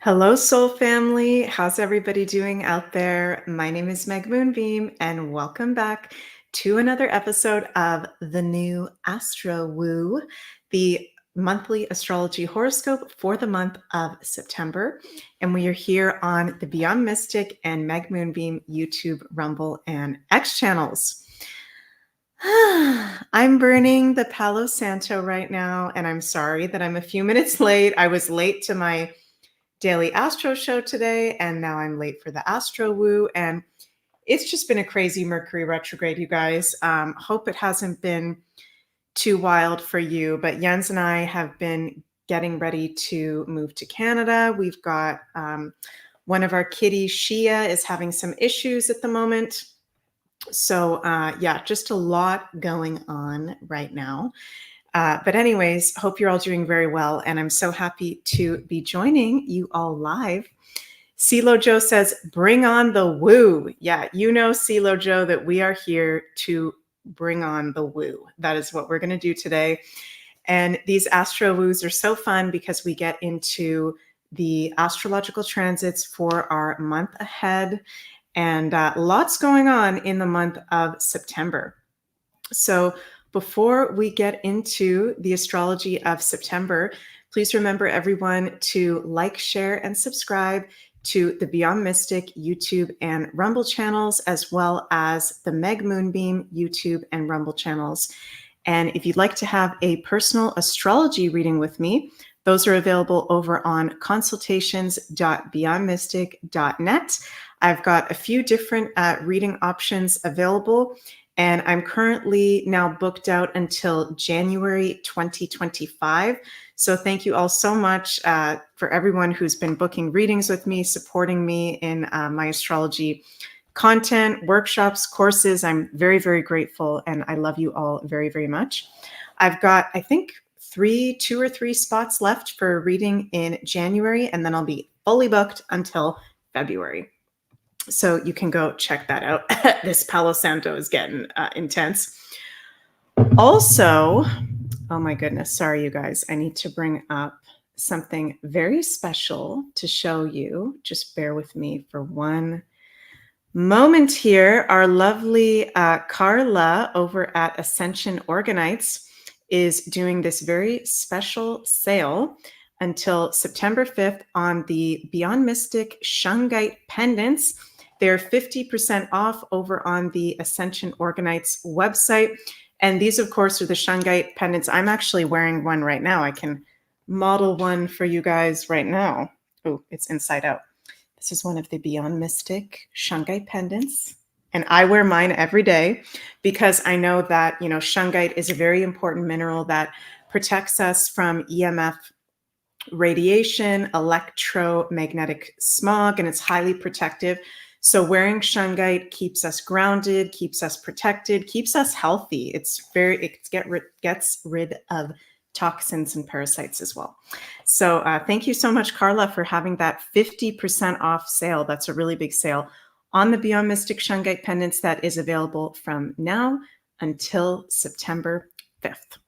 Hello, soul family. How's everybody doing out there? My name is Meg Moonbeam, and welcome back to another episode of the new Astro Woo, the monthly astrology horoscope for the month of September. And we are here on the Beyond Mystic and Meg Moonbeam YouTube, Rumble, and X channels. I'm burning the Palo Santo right now, and I'm sorry that I'm a few minutes late. I was late to my daily astro show today, and now I'm late for the Astro Woo, and it's just been a crazy Mercury retrograde, you guys. Hope it hasn't been too wild for you, but Jens and I have been getting ready to move to Canada. We've got one of our kitties, Shia, is having some issues at the moment. So yeah, just a lot going on right now. But anyways, hope you're all doing very well. And I'm so happy to be joining you all live. CeeLo Joe says, bring on the woo. Yeah, you know, CeeLo Joe, that we are here to bring on the woo. That is what we're going to do today. And these Astro Woos are so fun because we get into the astrological transits for our month ahead. And lots going on in the month of September. So before we get into the astrology of September, please remember everyone to like, share, and subscribe to the Beyond Mystic YouTube and Rumble channels, as well as the Meg Moonbeam YouTube and Rumble channels. And if you'd like to have a personal astrology reading with me, those are available over on consultations.beyondmystic.net. I've got a few different reading options available. And I'm currently now booked out until January 2025. So thank you all so much for everyone who's been booking readings with me, supporting me in my astrology content, workshops, courses. I'm very, very grateful. And I love you all very, very much. I've got, I think, two or three spots left for a reading in January, and then I'll be fully booked until February. So you can go check that out. This Palo Santo is getting intense. Also, oh my goodness, sorry, you guys. I need to bring up something very special to show you. Just bear with me for one moment here. Our lovely Carla over at Ascension Organites is doing this very special sale until September 5th on the Beyond Mystic Shungite pendants. They're 50% off over on the Ascension Organites website. And these, of course, are the Shungite pendants. I'm actually wearing one right now. I can model one for you guys right now. Oh, it's inside out. This is one of the Beyond Mystic Shungite pendants. And I wear mine every day because I know that, you know, Shungite is a very important mineral that protects us from EMF radiation, electromagnetic smog, and it's highly protective. So wearing Shungite keeps us grounded, keeps us protected, keeps us healthy. It gets rid of toxins and parasites as well. So thank you so much, Carla, for having that 50% off sale. That's a really big sale on the Beyond Mystic Shungite pendants that is available from now until September 5th.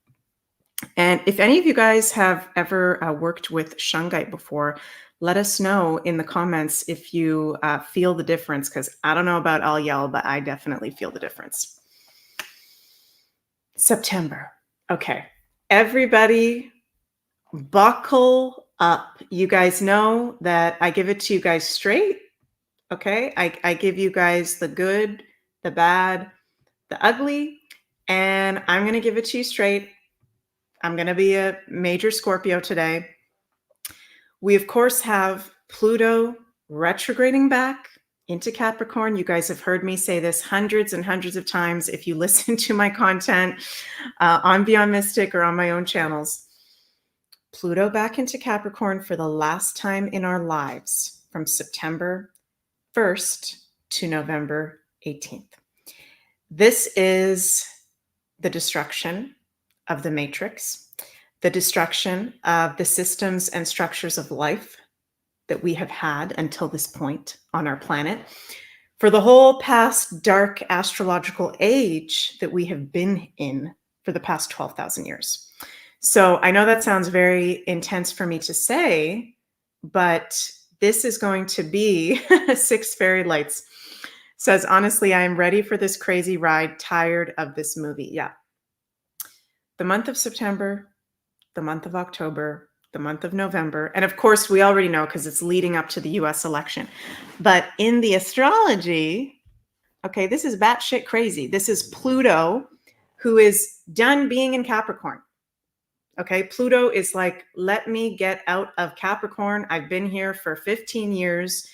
And if any of you guys have ever worked with Shungite before, let us know in the comments if you feel the difference, because I don't know about all y'all, but I definitely feel the difference. September. Okay. Everybody buckle up. You guys know that I give it to you guys straight. Okay. I give you guys the good, the bad, the ugly, and I'm going to give it to you straight. I'm going to be a major Scorpio today. We, of course, have Pluto retrograding back into Capricorn. You guys have heard me say this hundreds and hundreds of times if you listen to my content on Beyond Mystic or on my own channels. Pluto back into Capricorn for the last time in our lives from September 1st to November 18th. This is the destruction of the matrix, the destruction of the systems and structures of life that we have had until this point on our planet. For the whole past dark astrological age that we have been in for the past 12,000 years. So I know that sounds very intense for me to say, but This is going to be 6 fairy lights. Says, honestly, I am ready for this crazy ride. Tired of this movie. Yeah. The month of September, the month of October, the month of November. And of course, we already know because it's leading up to the US election. But in the astrology, okay, this is batshit crazy. This is Pluto, who is done being in Capricorn. Okay, Pluto is like, let me get out of Capricorn. I've been here for 15 years.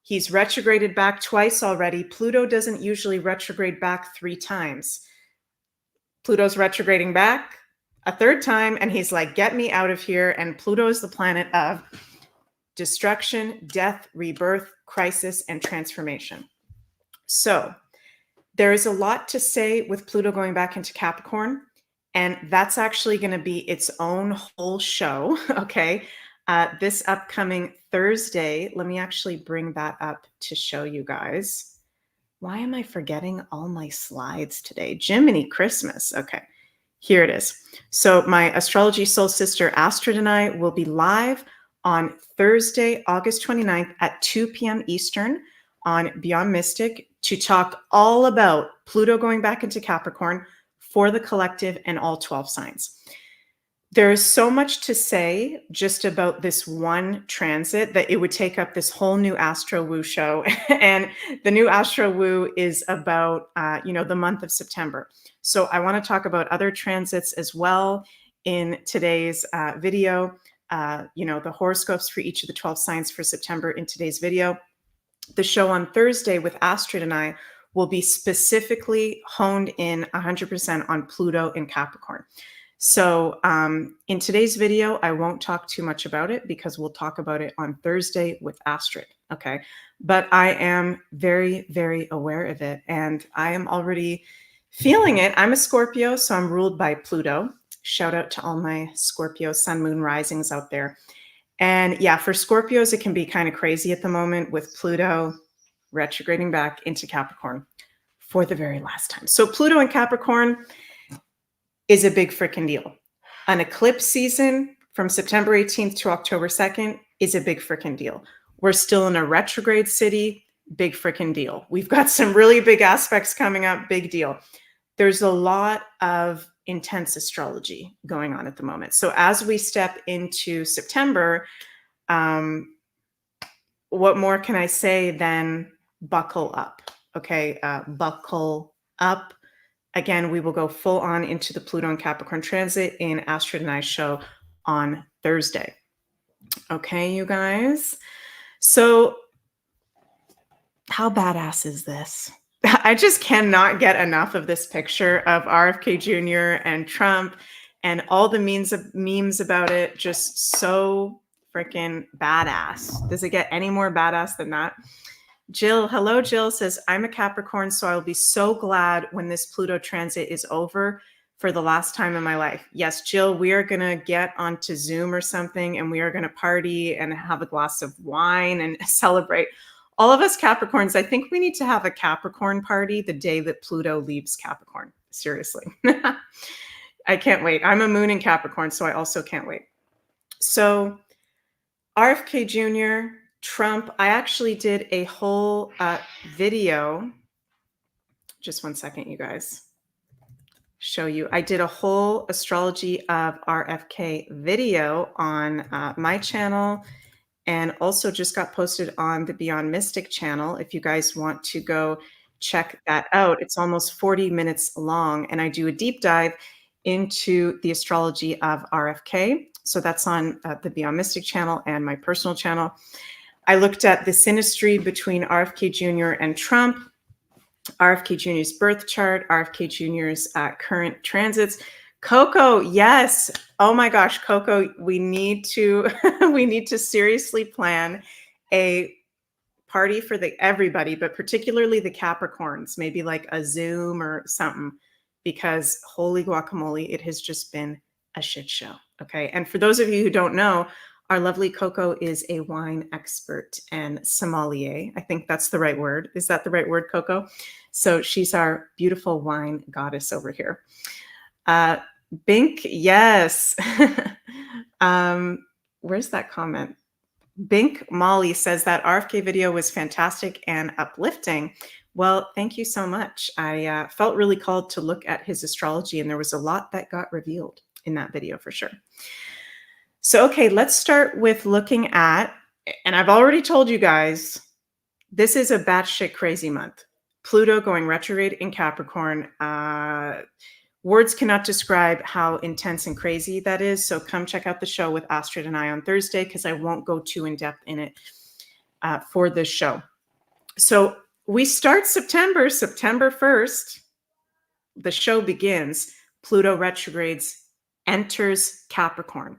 He's retrograded back twice already. Pluto doesn't usually retrograde back 3 times. Pluto's retrograding back a 3rd time, and he's like, get me out of here. And Pluto is the planet of destruction, death, rebirth, crisis, and transformation. So there is a lot to say with Pluto going back into Capricorn, and that's actually going to be its own whole show, okay? This upcoming Thursday, let me actually bring that up to show you guys. Why am I forgetting all my slides today? Jiminy Christmas. Okay, here it is. So my astrology soul sister Astrid and I will be live on Thursday, August 29th at 2 p.m. Eastern on Beyond Mystic to talk all about Pluto going back into Capricorn for the collective and all 12 signs. There is so much to say just about this one transit that it would take up this whole new Astro Woo show. And the new Astro Woo is about, the month of September. So I want to talk about other transits as well in today's video. The horoscopes for each of the 12 signs for September in today's video. The show on Thursday with Astrid and I will be specifically honed in 100% on Pluto in Capricorn. So in today's video, I won't talk too much about it because we'll talk about it on Thursday with Astrid, okay? But I am very, very aware of it, and I am already feeling it. I'm a Scorpio, so I'm ruled by Pluto. Shout out to all my Scorpio sun, moon risings out there. And yeah, for Scorpios, it can be kind of crazy at the moment with Pluto retrograding back into Capricorn for the very last time. So Pluto in Capricorn is a big freaking deal. An eclipse season from September 18th to October 2nd is a big freaking deal. We're still in a retrograde city, big freaking deal. We've got some really big aspects coming up, big deal. There's a lot of intense astrology going on at the moment. So as we step into September, what more can I say than buckle up? Okay, buckle up. Again, we will go full on into the Pluto and Capricorn transit in Astrid and I's show on Thursday. Okay, you guys. So how badass is this? I just cannot get enough of this picture of RFK Jr. and Trump and all the memes about it. Just so freaking badass. Does it get any more badass than that? Jill, hello, Jill says, I'm a Capricorn, so I will be so glad when this Pluto transit is over for the last time in my life. Yes, Jill, we are going to get onto Zoom or something, and we are going to party and have a glass of wine and celebrate. All of us Capricorns, I think we need to have a Capricorn party the day that Pluto leaves Capricorn. Seriously. I can't wait. I'm a moon in Capricorn, so I also can't wait. So RFK Jr., Trump, I actually did a whole video. Just one second, you guys. Show you. I did a whole astrology of RFK video on my channel, and also just got posted on the Beyond Mystic channel. If you guys want to go check that out, it's almost 40 minutes long, and I do a deep dive into the astrology of RFK. So that's on the Beyond Mystic channel and my personal channel. I looked at the synastry between RFK Jr. and Trump, RFK Jr.'s birth chart, RFK Jr.'s current transits. Coco, yes. Oh my gosh, Coco, we need to seriously plan a party for everybody, but particularly the Capricorns, maybe like a Zoom or something, because holy guacamole, it has just been a shit show. Okay. And for those of you who don't know, our lovely Coco is a wine expert and sommelier. I think that's the right word. Is that the right word, Coco? So she's our beautiful wine goddess over here. Bink, yes. Where's that comment? Bink Molly says that RFK video was fantastic and uplifting. Well, thank you so much. I felt really called to look at his astrology, and there was a lot that got revealed in that video for sure. So, okay, let's start with looking at, and I've already told you guys, this is a batshit crazy month. Pluto going retrograde in Capricorn. Words cannot describe how intense and crazy that is. So come check out the show with Astrid and I on Thursday, because I won't go too in depth in it for this show. So we start September 1st. The show begins. Pluto retrogrades, enters Capricorn.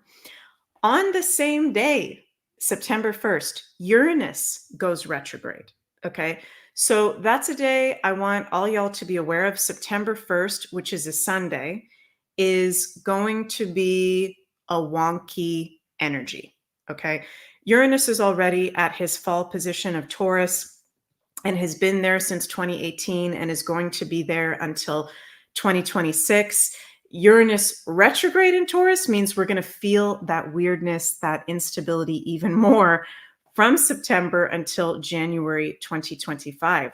On the same day, September 1st, Uranus goes retrograde. Okay. So that's a day I want all y'all to be aware of. September 1st, which is a Sunday, is going to be a wonky energy. Okay. Uranus is already at his fall position of Taurus and has been there since 2018 and is going to be there until 2026. Uranus retrograde in Taurus means we're going to feel that weirdness, that instability even more from September until January 2025.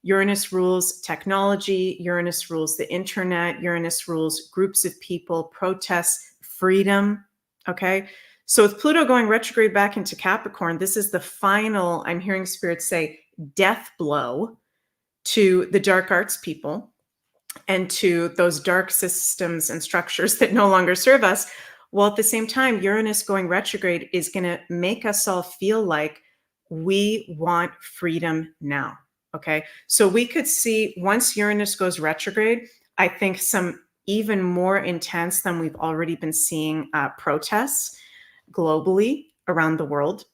Uranus rules technology. Uranus rules the internet. Uranus rules groups of people, protests, freedom. Okay. So with Pluto going retrograde back into Capricorn, this is the final, I'm hearing spirits say, death blow to the dark arts people and to those dark systems and structures that no longer serve us. Well, at the same time, Uranus going retrograde is going to make us all feel like we want freedom now. Okay. So we could see once Uranus goes retrograde, I think some even more intense than we've already been seeing protests globally around the world.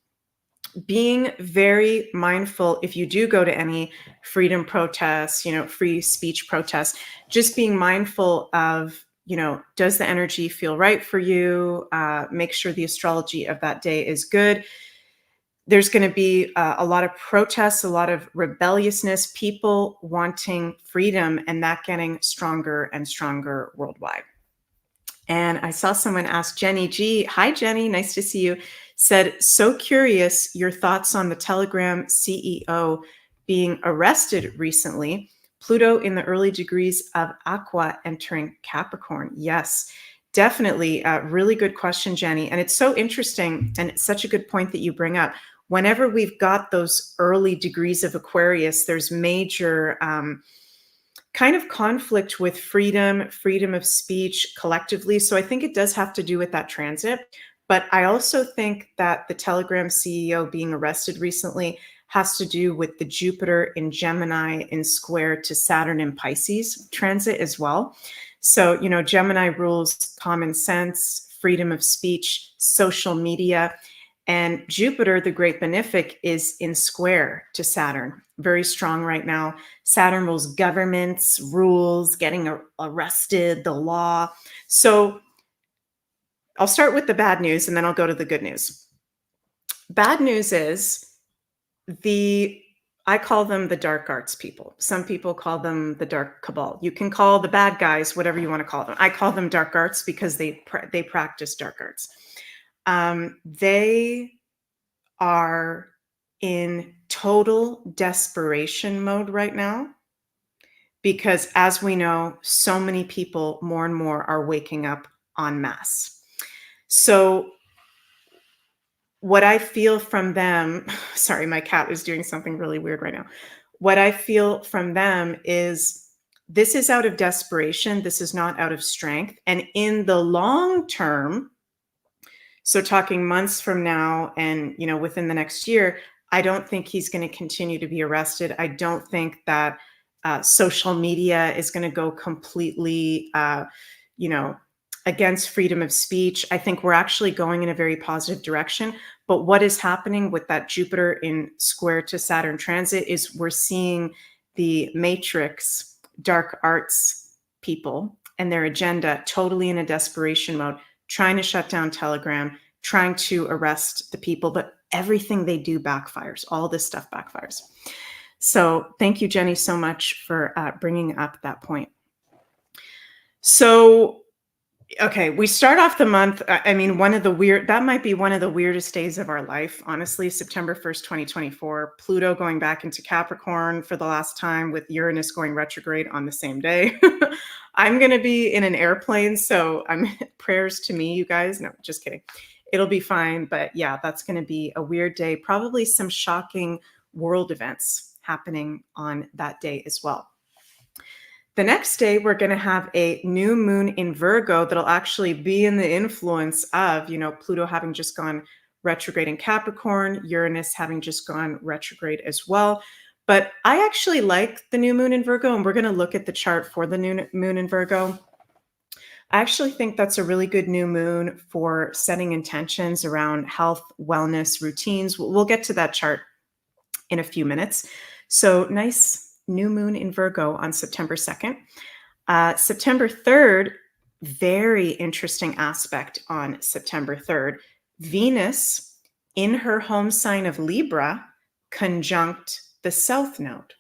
Being very mindful, if you do go to any freedom protests, free speech protests, just being mindful of, does the energy feel right for you? Make sure the astrology of that day is good. There's going to be a lot of protests, a lot of rebelliousness, people wanting freedom, and that getting stronger and stronger worldwide. And I saw someone ask Jenny G. Hi, Jenny. Nice to see you. Said, so curious your thoughts on the Telegram CEO being arrested recently. Pluto in the early degrees of Aqua entering Capricorn. Yes, definitely. Really good question, Jenny. And it's so interesting. And it's such a good point that you bring up. Whenever we've got those early degrees of Aquarius, there's major kind of conflict with freedom of speech collectively. So I think it does have to do with that transit. But I also think that the Telegram CEO being arrested recently has to do with the Jupiter in Gemini in square to Saturn in Pisces transit as well. So, Gemini rules common sense, freedom of speech, social media. And Jupiter, the great benefic, is in square to Saturn. Very strong right now. Saturn rules governments, rules, getting arrested, the law. So I'll start with the bad news and then I'll go to the good news. Bad news is I call them the dark arts people. Some people call them the dark cabal. You can call the bad guys whatever you want to call them. I call them dark arts because they practice dark arts. They are in total desperation mode right now because, as we know, so many people more and more are waking up en masse. So what I feel from them, sorry, my cat is doing something really weird right now. What I feel from them is this is out of desperation. This is not out of strength. And in the long term, so talking months from now and, within the next year, I don't think he's going to continue to be arrested. I don't think that social media is going to go completely, against freedom of speech. I think we're actually going in a very positive direction. But what is happening with that Jupiter in square to Saturn transit is we're seeing the matrix dark arts people and their agenda totally in a desperation mode, trying to shut down Telegram, trying to arrest the people, but everything they do backfires. All this stuff backfires. So thank you, Jenny, so much for bringing up that point. So Okay, we start off the month. I mean, that might be one of the weirdest days of our life, honestly. September 1st, 2024, Pluto going back into Capricorn for the last time with Uranus going retrograde on the same day. I'm going to be in an airplane, so prayers to me, you guys. No, just kidding. It'll be fine. But yeah, that's going to be a weird day. Probably some shocking world events happening on that day as well. The next day, we're going to have a new moon in Virgo that'll actually be in the influence of, Pluto having just gone retrograde in Capricorn, Uranus having just gone retrograde as well. But I actually like the new moon in Virgo, and we're going to look at the chart for the new moon in Virgo. I actually think that's a really good new moon for setting intentions around health, wellness, routines. We'll get to that chart in a few minutes. So nice new moon in Virgo on September 2nd. September 3rd, very interesting aspect on September 3rd. Venus in her home sign of Libra conjunct the South Node.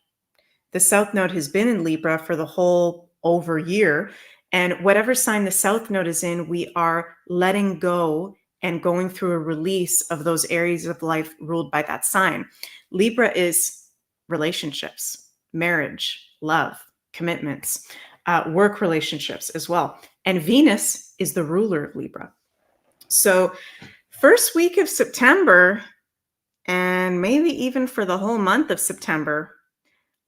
The South Node has been in Libra for the whole over year. And whatever sign the South Node is in, we are letting go and going through a release of those areas of life ruled by that sign. Libra is relationships, marriage, love, commitments, work relationships as well. And Venus is the ruler of Libra. So first week of September, and maybe even for the whole month of September,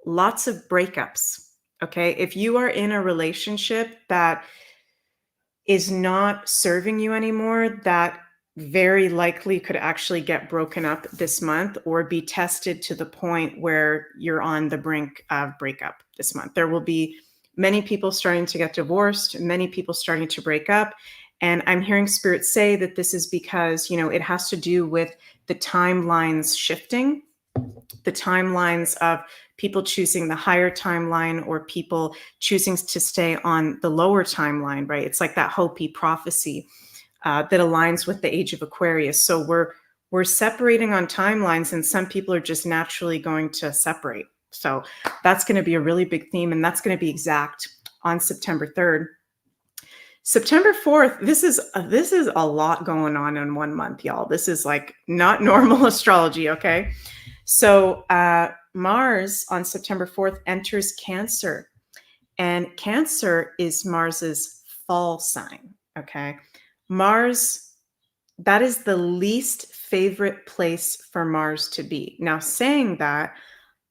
lots of breakups. Okay. If you are in a relationship that is not serving you anymore, that very likely could actually get broken up this month or be tested to the point where you're on the brink of breakup this month. There will be many people starting to get divorced, many people starting to break up. And I'm hearing Spirit say that this is because, it has to do with the timelines shifting, the timelines of people choosing the higher timeline or people choosing to stay on the lower timeline, right? It's like that Hopi prophecy that aligns with the age of Aquarius. So we're separating on timelines, and some people are just naturally going to separate. So that's going to be a really big theme, and that's going to be exact on September 3rd. September 4th, this is a lot going on in 1 month, y'all. This is like not normal astrology, okay? So Mars on September 4th enters Cancer, and Cancer is Mars's fall sign, okay? Mars, that is the least favorite place for Mars to be. Now, saying that,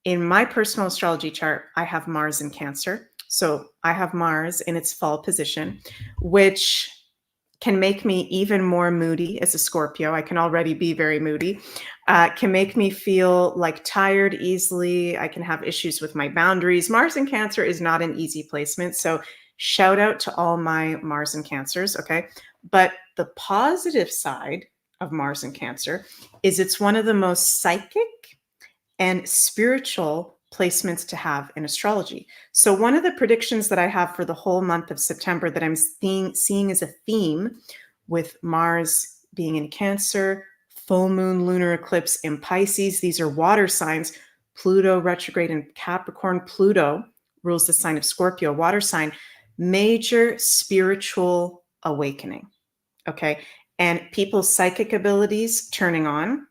in my personal astrology chart, I have Mars in Cancer. So I have Mars in its fall position, which can make me even more moody as a Scorpio. I can already be very moody. Can make me feel like tired easily. I can have issues with my boundaries. Mars in Cancer is not an easy placement. So shout out to all my Mars in Cancers, okay? But the positive side of Mars in Cancer is it's one of the most psychic and spiritual placements to have in astrology. So one of the predictions that I have for the whole month of September that I'm seeing as a theme with Mars being in Cancer, full moon lunar eclipse in Pisces, these are water signs, Pluto retrograde in Capricorn, Pluto rules the sign of Scorpio, water sign, major spiritual awakening, okay? And people's psychic abilities turning on,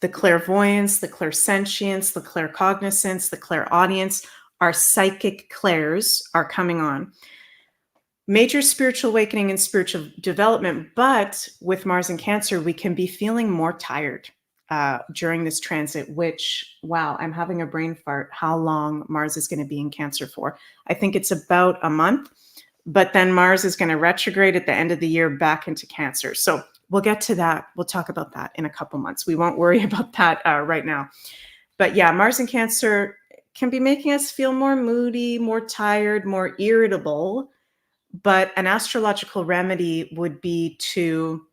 the clairvoyance, the clairsentience, the claircognizance, the clairaudience, our psychic clairs are coming on. Major spiritual awakening and spiritual development, but with Mars in Cancer, we can be feeling more tired during this transit, which, wow, I'm having a brain fart how long Mars is going to be in Cancer for. I think it's about a month, but then Mars is going to retrograde at the end of the year back into Cancer. So we'll get to that. We'll talk about that in a couple months. We won't worry about that right now. But yeah, Mars in Cancer can be making us feel more moody, more tired, more irritable. But an astrological remedy would be to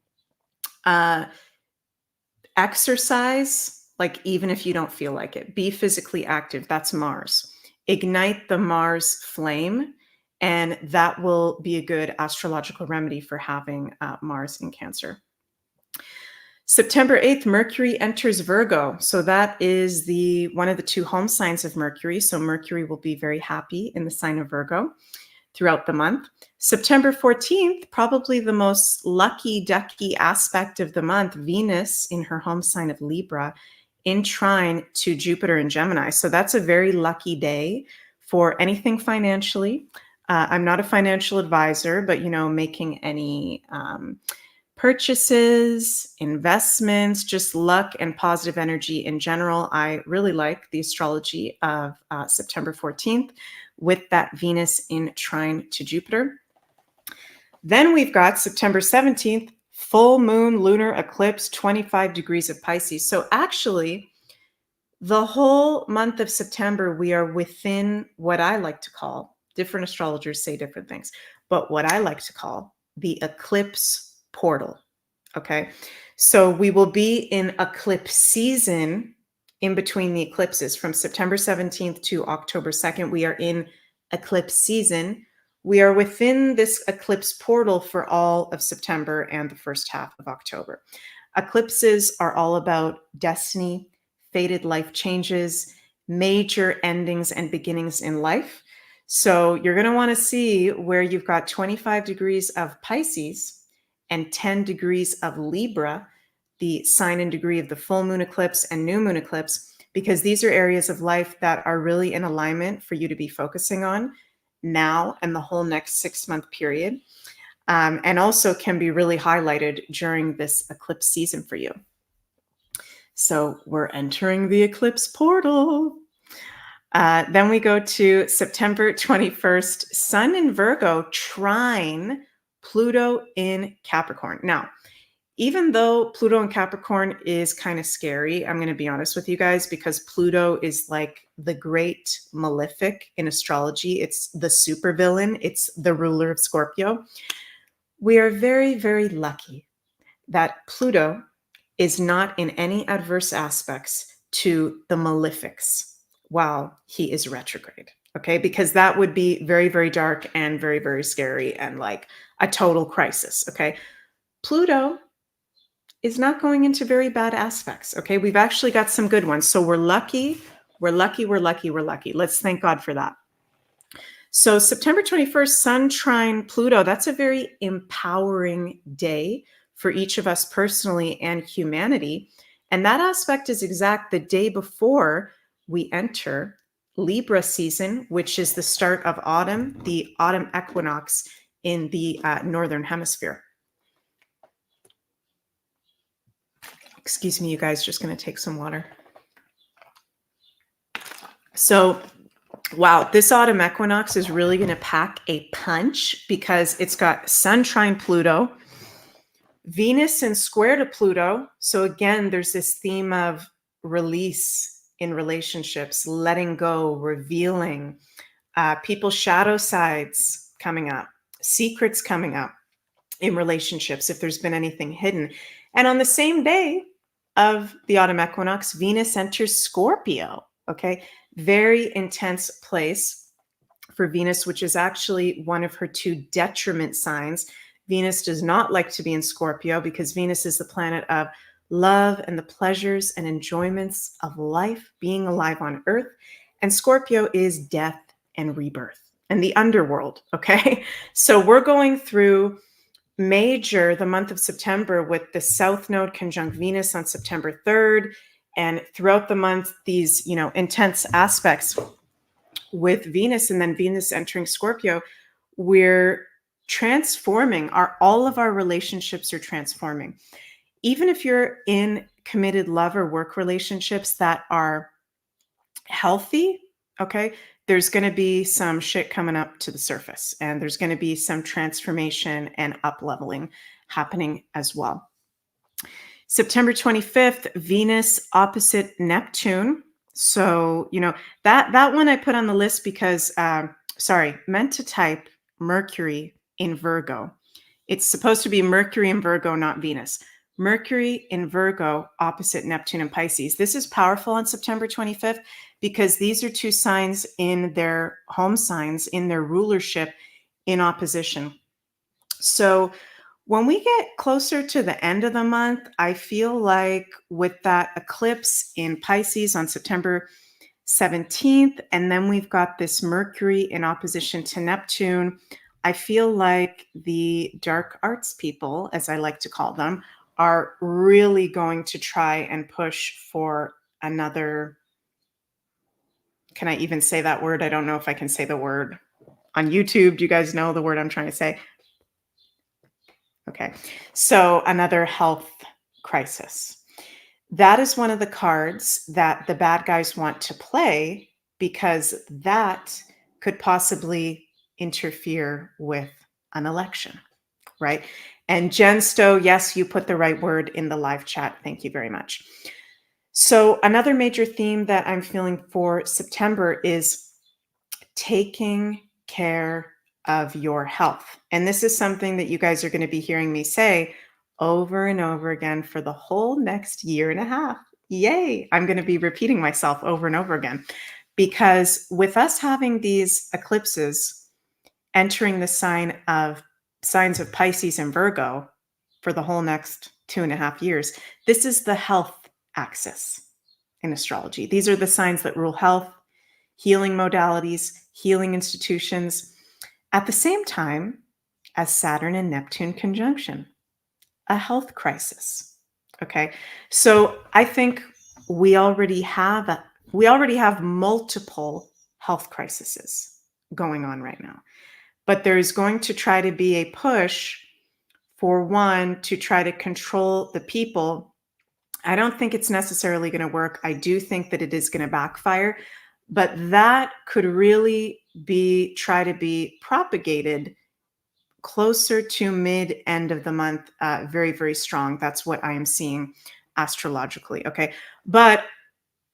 exercise, like even if you don't feel like it. Be physically active. That's Mars. Ignite the Mars flame, and that will be a good astrological remedy for having Mars in Cancer. September 8th, Mercury enters Virgo. So that is one of the two home signs of Mercury. So Mercury will be very happy in the sign of Virgo. throughout the month. September 14th, probably the most lucky ducky aspect of the month, Venus in her home sign of Libra in trine to Jupiter in Gemini. So that's a very lucky day for anything financially. I'm not a financial advisor, but, you know, making any purchases, investments, just luck and positive energy in general. I really like the astrology of September 14th with that Venus in trine to Jupiter. Then we've got September 17th, full moon lunar eclipse, 25 degrees of Pisces. So actually, the whole month of September, we are within what I like to call, different astrologers say different things, but what I like to call the eclipse portal. Okay. So we will be in eclipse season in between the eclipses from September 17th to October 2nd. We are in eclipse season. We are within this eclipse portal for all of September and the first half of October. Eclipses are all about destiny, fated life changes, major endings and beginnings in life. So you're going to want to see where you've got 25 degrees of Pisces and 10 degrees of Libra, the sign and degree of the full moon eclipse and new moon eclipse, because these are areas of life that are really in alignment for you to be focusing on now and the whole next 6-month period, and also can be really highlighted during this eclipse season for you. So we're entering the eclipse portal. Then we go to September 21st, Sun in Virgo, trine Pluto in Capricorn. Now, even though Pluto in Capricorn is kind of scary, I'm going to be honest with you guys, because Pluto is like the great malefic in astrology. It's the supervillain. It's the ruler of Scorpio. We are very, very lucky that Pluto is not in any adverse aspects to the malefics while he is retrograde. Okay, because that would be very, very dark and very, very scary and like a total crisis. Okay, Pluto is not going into very bad aspects. Okay, we've actually got some good ones. So we're lucky, we're lucky, we're lucky, we're lucky. Let's thank God for that. So September 21st, Sun trine Pluto, that's a very empowering day for each of us personally and humanity. And that aspect is exact the day before we enter Libra season, which is the start of autumn, the autumn equinox in the northern hemisphere. Excuse me, you guys, just going to take some water. So, wow, this autumn equinox is really going to pack a punch because it's got Sun trine Pluto, Venus in square to Pluto. So again, there's this theme of release in relationships, letting go, revealing, people's shadow sides coming up, secrets coming up in relationships if there's been anything hidden. And on the same day of the autumn equinox, Venus enters Scorpio. Okay, very intense place for Venus, which is actually one of her 2 detriment signs. Venus does not like to be in Scorpio because Venus is the planet of love and the pleasures and enjoyments of life, being alive on Earth. And Scorpio is death and rebirth and the underworld. Okay, so we're going through the month of September with the South Node conjunct Venus on September 3rd. And throughout the month, these, intense aspects with Venus and then Venus entering Scorpio, we're transforming all of our relationships are transforming. Even if you're in committed love or work relationships that are healthy, okay, there's going to be some shit coming up to the surface and there's going to be some transformation and up leveling happening as well. September 25th, Venus opposite Neptune. So, that one I put on the list because, meant to type Mercury in Virgo. It's supposed to be Mercury in Virgo, not Venus. Mercury in Virgo opposite Neptune and Pisces. This is powerful on September 25th because these are 2 signs in their home signs, in their rulership, in opposition. So when we get closer to the end of the month, I feel like with that eclipse in Pisces on September 17th. And then we've got this Mercury in opposition to Neptune. I feel like the dark arts people, as I like to call them, are really going to try and push for another. Can I even say that word? I don't know if I can say the word on YouTube. Do you guys know the word I'm trying to say? Okay. So another health crisis. That is one of the cards that the bad guys want to play because that could possibly interfere with an election, right? And Jen Stowe, yes, you put the right word in the live chat. Thank you very much. So another major theme that I'm feeling for September is taking care of your health. And this is something that you guys are going to be hearing me say over and over again for the whole next year and a half. Yay! I'm going to be repeating myself over and over again because with us having these eclipses entering the signs of Pisces and Virgo for the whole next 2.5 years, this is the health axis in astrology. These are the signs that rule health, healing modalities, healing institutions, at the same time as Saturn and Neptune conjunction, a health crisis. Okay, so I think we already have multiple health crises going on right now, but there's going to try to be a push for one to try to control the people. I don't think it's necessarily going to work. I do think that it is going to backfire, but that could really try to be propagated closer to mid-end of the month, very, very strong. That's what I am seeing astrologically, okay? But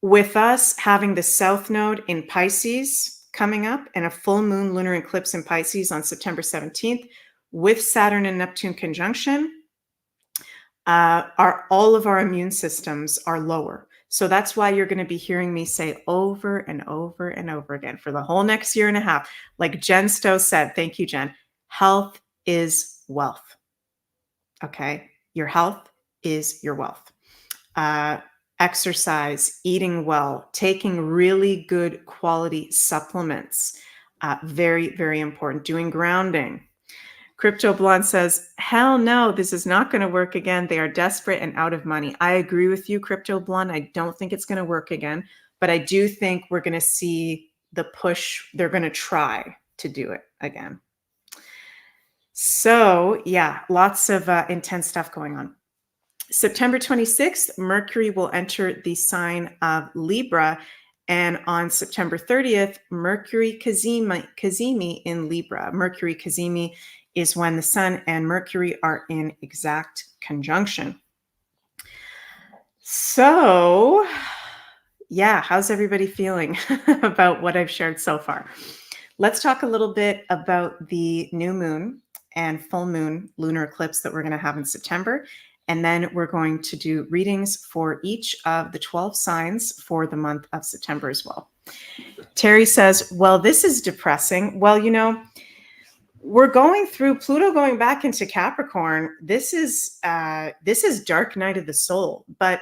with us having the South Node in Pisces coming up and a full moon lunar eclipse in Pisces on September 17th, with Saturn and Neptune conjunction, all of our immune systems are lower. So that's why you're going to be hearing me say over and over and over again for the whole next year and a half, like Jen Stowe said, thank you, Jen, health is wealth. Okay. Your health is your wealth. Exercise, eating well, taking really good quality supplements. Very, very important. Doing grounding. Crypto Blonde says, hell no, this is not going to work again. They are desperate and out of money. I agree with you, Crypto Blonde. I don't think it's going to work again, but I do think we're going to see the push. They're going to try to do it again. So yeah, lots of intense stuff going on. September 26th, Mercury will enter the sign of Libra. And on September 30th, Mercury Cazimi in Libra. Mercury Cazimi is when the Sun and Mercury are in exact conjunction. So yeah, how's everybody feeling about what I've shared so far? Let's talk a little bit about the new moon and full moon lunar eclipse that we're going to have in September. And then we're going to do readings for each of the 12 signs for the month of September as well. Terry says, well, this is depressing. Well, you know, we're going through Pluto going back into Capricorn. This is dark night of the soul, but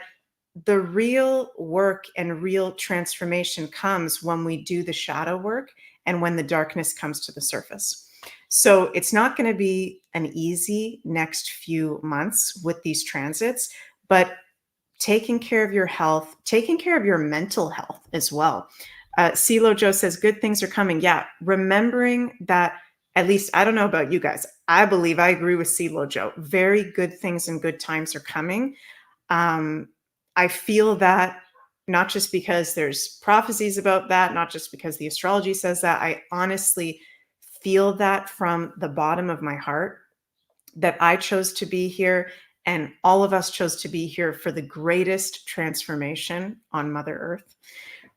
the real work and real transformation comes when we do the shadow work and when the darkness comes to the surface. So it's not going to be an easy next few months with these transits, but taking care of your health, taking care of your mental health as well. CeeLo Joe says, good things are coming. Yeah, remembering that, at least, I don't know about you guys, I agree with CeeLo Joe. Very good things and good times are coming. I feel that not just because there's prophecies about that, not just because the astrology says that, I honestly feel that from the bottom of my heart, that I chose to be here and all of us chose to be here for the greatest transformation on Mother Earth,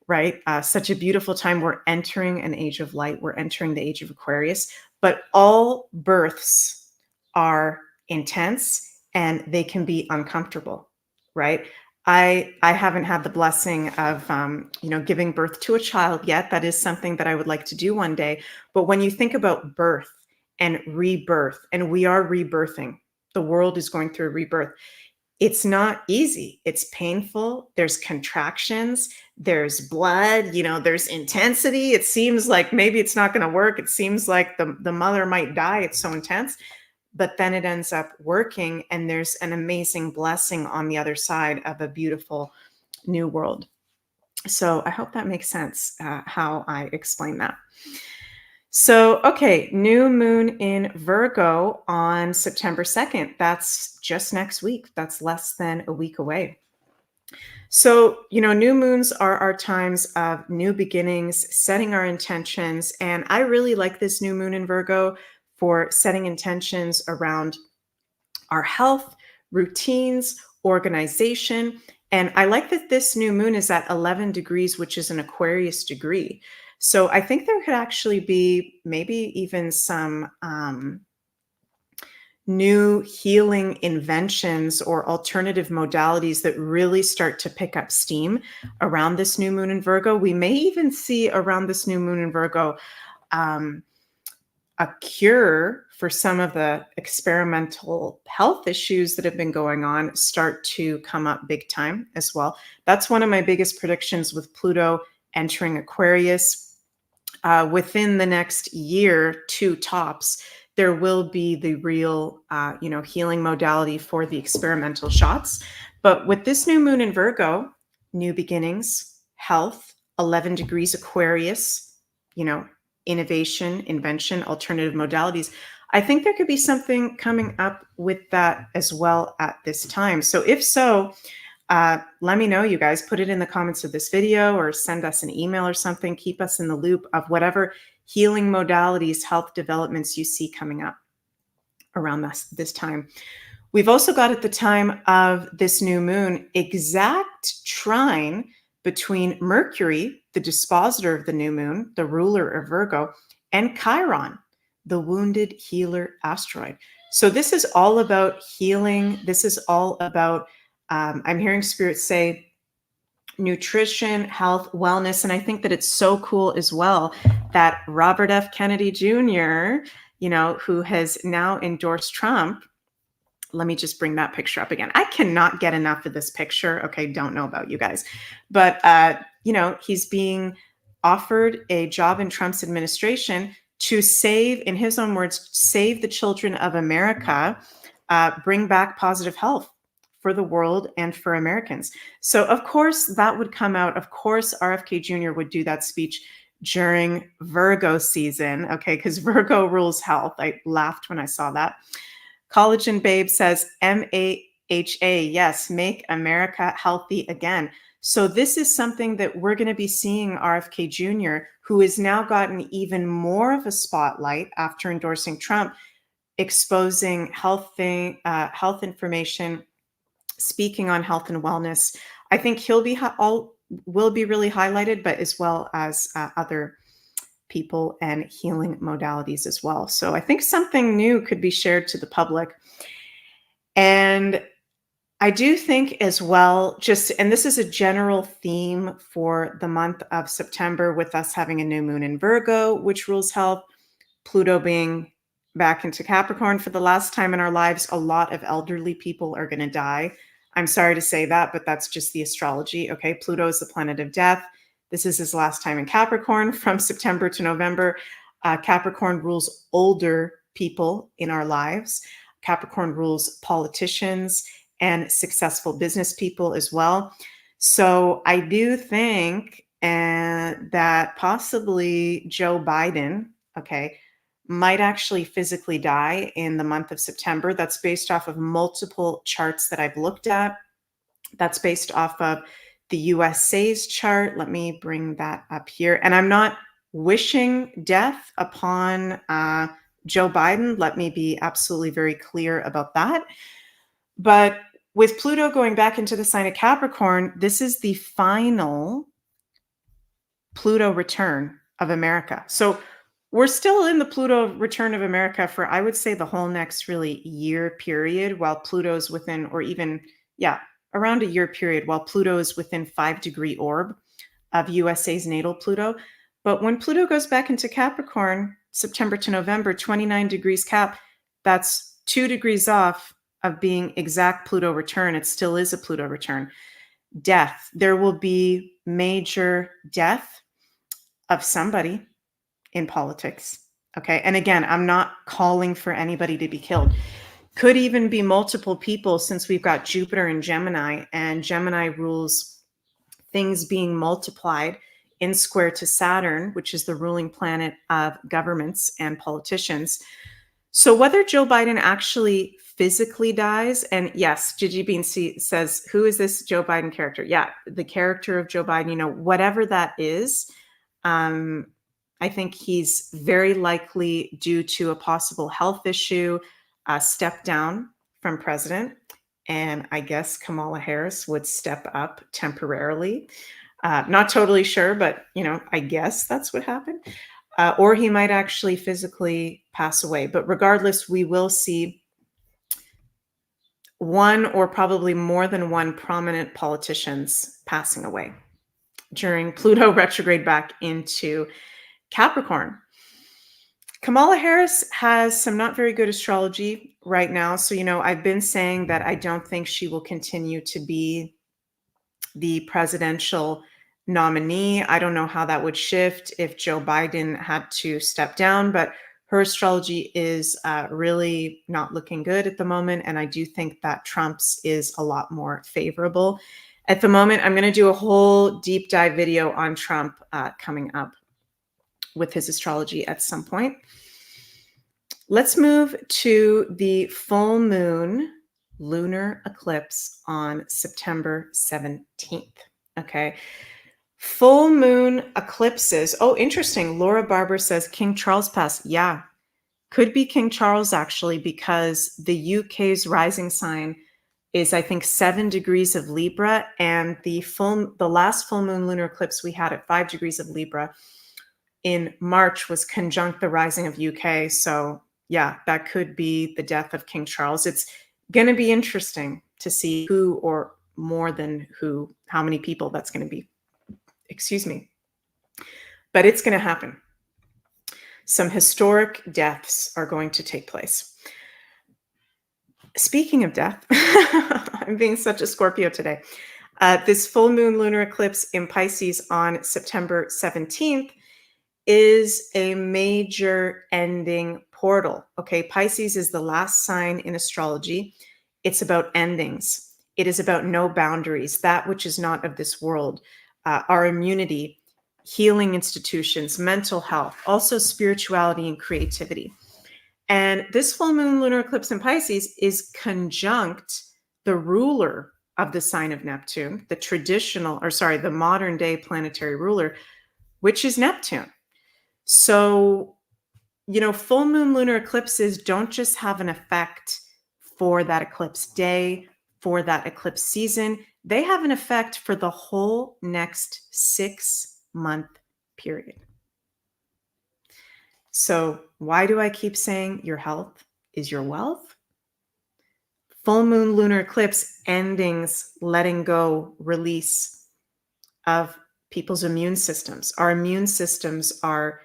right? Such a beautiful time. We're entering an age of light. We're entering the age of Aquarius, but all births are intense and they can be uncomfortable, right? I haven't had the blessing of, giving birth to a child yet. That is something that I would like to do one day. But when you think about birth and rebirth, and we are rebirthing, the world is going through a rebirth. it's not easy. It's painful. There's contractions. There's blood. You know, there's intensity. It seems like maybe it's not going to work. It seems like the mother might die. It's so intense. But then it ends up working, and there's an amazing blessing on the other side of a beautiful new world. So I hope that makes sense, how I explain that. So, okay, new moon in Virgo on September 2nd. That's just next week. That's less than a week away. So, you know, new moons are our times of new beginnings, setting our intentions. And I really like this new moon in Virgo for setting intentions around our health, routines, organization. And I like that this new moon is at 11 degrees, which is an Aquarius degree. So I think there could actually be maybe even some new healing inventions or alternative modalities that really start to pick up steam around this new moon in Virgo. We may even see around this new moon in Virgo a cure for some of the experimental health issues that have been going on start to come up big time as well. That's one of my biggest predictions with Pluto entering Aquarius. Within the next year, 2 tops, there will be the real, healing modality for the experimental shots. But with this new moon in Virgo, new beginnings, health, 11 degrees Aquarius, innovation, invention, alternative modalities. I think there could be something coming up with that as well at this time. So if so, let me know, you guys. Put it in the comments of this video or send us an email or something. Keep us in the loop of whatever healing modalities, health developments you see coming up around this time. We've also got at the time of this new moon, exact trine between Mercury, the dispositor of the new moon, the ruler of Virgo, and Chiron, the wounded healer asteroid. So this is all about healing. This is all about I'm hearing spirits say nutrition, health, wellness. And I think that it's so cool as well that Robert F. Kennedy Jr., who has now endorsed Trump. Let me just bring that picture up again. I cannot get enough of this picture. Okay, don't know about you guys. But, he's being offered a job in Trump's administration to save, in his own words, save the children of America, bring back positive health for the world and for Americans. So of course that would come out. Of course, RFK Jr. would do that speech during Virgo season. Okay, because Virgo rules health. I laughed when I saw that. Collagen Babe says MAHA, yes, make America healthy again. So this is something that we're going to be seeing RFK Jr., who has now gotten even more of a spotlight after endorsing Trump, exposing health information, speaking on health and wellness. I think will be really highlighted, but as well as other people and healing modalities as well. So I think something new could be shared to the public. And I do think as well, and this is a general theme for the month of September, with us having a new moon in Virgo, which rules health, Pluto being back into Capricorn for the last time in our lives. A lot of elderly people are going to die. I'm sorry to say that, but that's just the astrology. Okay, Pluto is the planet of death. This is his last time in Capricorn from September to November. Capricorn rules older people in our lives. Capricorn rules politicians and successful business people as well. So I do think that possibly Joe Biden, might actually physically die in the month of September. That's based off of multiple charts that I've looked at. That's based off of the USA's chart. Let me bring that up here. And I'm not wishing death upon Joe Biden. Let me be absolutely very clear about that. But with Pluto going back into the sign of Capricorn, this is the final Pluto return of America. So we're still in the Pluto return of America for, I would say, the whole next really year period, while Pluto's within, or even, around a year period, while Pluto is within 5-degree orb of USA's natal Pluto. But when Pluto goes back into Capricorn, September to November, 29 degrees Cap, that's 2 degrees off of being exact Pluto return. It still is a Pluto return. Death. There will be major death of somebody in politics. Okay. And again, I'm not calling for anybody to be killed. Could even be multiple people, since we've got Jupiter in Gemini, and Gemini rules things being multiplied in square to Saturn, which is the ruling planet of governments and politicians. So whether Joe Biden actually physically dies, and yes, Gigi Bean says, who is this Joe Biden character? Yeah, the character of Joe Biden, whatever that is, I think he's very likely, due to a possible health issue, step down from president. And I guess Kamala Harris would step up temporarily. Not totally sure, but, I guess that's what happened. Or he might actually physically pass away. But regardless, we will see one or probably more than one prominent politicians passing away during Pluto retrograde back into Capricorn. Kamala Harris has some not very good astrology right now. So, I've been saying that I don't think she will continue to be the presidential nominee. I don't know how that would shift if Joe Biden had to step down, but her astrology is really not looking good at the moment. And I do think that Trump's is a lot more favorable at the moment. I'm going to do a whole deep dive video on Trump coming up with his astrology at some point. Let's move to the full moon lunar eclipse on September 17th. Okay. Full moon eclipses. Oh, interesting. Laura Barber says King Charles passed. Yeah, could be King Charles actually, because the UK's rising sign is, I think, 7 degrees of Libra, and the last full moon lunar eclipse we had at 5 degrees of Libra in March was conjunct the rising of UK. So yeah, that could be the death of King Charles. It's going to be interesting to see who, or more than who, how many people that's going to be. Excuse me. But it's going to happen. Some historic deaths are going to take place. Speaking of death, I'm being such a Scorpio today. This full moon lunar eclipse in Pisces on September 17th is a major ending portal. Okay, Pisces is the last sign in astrology. It's about endings. It is about no boundaries, that which is not of this world. Our immunity, healing institutions, mental health, also spirituality and creativity. And this full moon lunar eclipse in Pisces is conjunct the ruler of the sign of Neptune, the modern day planetary ruler, which is Neptune. So, full moon lunar eclipses don't just have an effect for that eclipse day, for that eclipse season. They have an effect for the whole next 6-month period. So why do I keep saying your health is your wealth? Full moon lunar eclipse endings, letting go, release of people's immune systems. Our immune systems are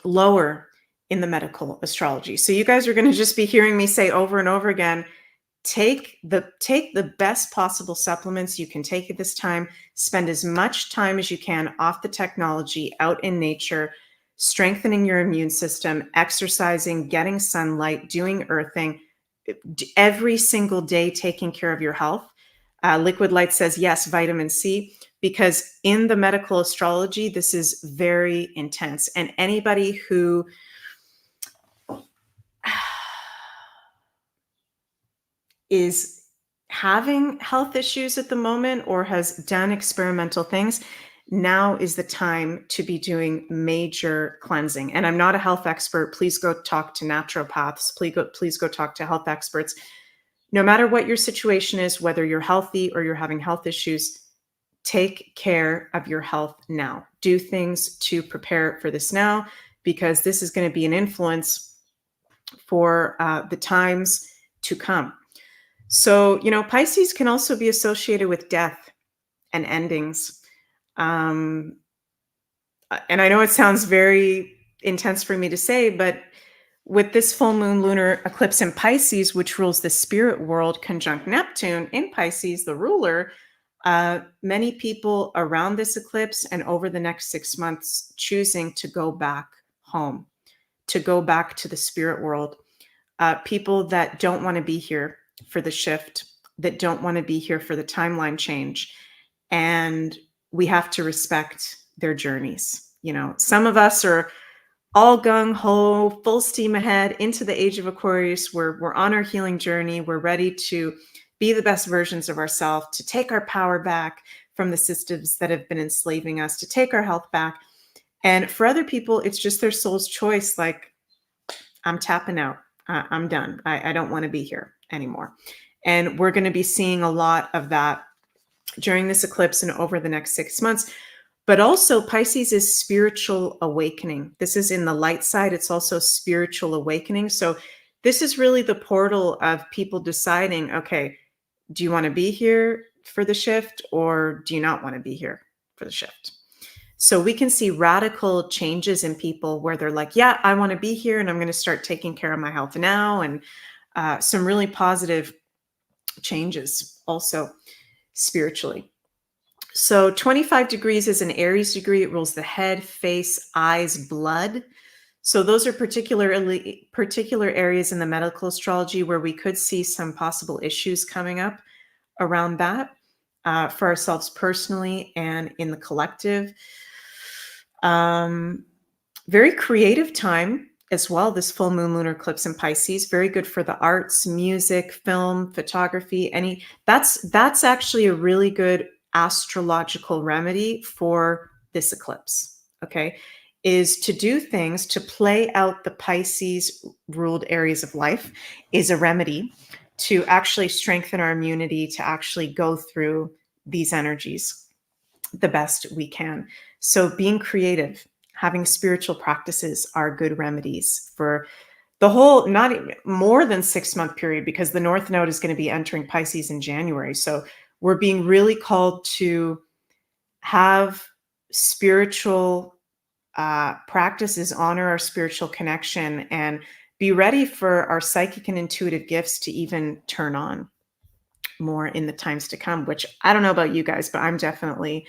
lower in the medical astrology. So you guys are going to just be hearing me say over and over again, take the best possible supplements you can take at this time. Spend as much time as you can off the technology, out in nature, strengthening your immune system, exercising, getting sunlight, doing earthing, every single day, taking care of your health. Liquid Light says, yes, vitamin C, because in the medical astrology, this is very intense. And anybody who is having health issues at the moment or has done experimental things, now is the time to be doing major cleansing. And I'm not a health expert. Please go talk to naturopaths. Please go talk to health experts. No matter what your situation is, whether you're healthy or you're having health issues, take care of your health now. Do things to prepare for this now, because this is going to be an influence for the times to come. So, Pisces can also be associated with death and endings. And I know it sounds very intense for me to say, but with this full moon lunar eclipse in Pisces, which rules the spirit world conjunct Neptune in Pisces, the ruler, many people around this eclipse and over the next 6 months choosing to go back home, to go back to the spirit world. People that don't want to be here for the shift, that don't want to be here for the timeline change. And we have to respect their journeys. You know, some of us are all gung-ho, full steam ahead into the age of Aquarius. We're on our healing journey. We're ready to be the best versions of ourselves, to take our power back from the systems that have been enslaving us, to take our health back. And for other people, it's just their soul's choice. Like, I'm tapping out. I'm done. I don't want to be here anymore. And we're going to be seeing a lot of that during this eclipse and over the next 6 months. But also Pisces is spiritual awakening. This is in the light side. It's also spiritual awakening. So this is really the portal of people deciding, okay, do you want to be here for the shift or do you not want to be here for the shift? So we can see radical changes in people where they're like, yeah, I want to be here and I'm going to start taking care of my health now. And some really positive changes also spiritually. So 25 degrees is an Aries degree. It rules the head, face, eyes, blood. So those are particular areas in the medical astrology where we could see some possible issues coming up around that for ourselves personally and in the collective. Very creative time as well, this full moon lunar eclipse in Pisces. Very good for the arts, music, film, photography. That's actually a really good astrological remedy for this eclipse, okay, is to do things to play out the Pisces ruled areas of life is a remedy to actually strengthen our immunity, to actually go through these energies the best we can. So being creative, having spiritual practices are good remedies for the whole, not even more than 6 month period, because the North Node is going to be entering Pisces in January. So we're being really called to have spiritual practices, honor our spiritual connection, and be ready for our psychic and intuitive gifts to even turn on more in the times to come, which I don't know about you guys, but I'm definitely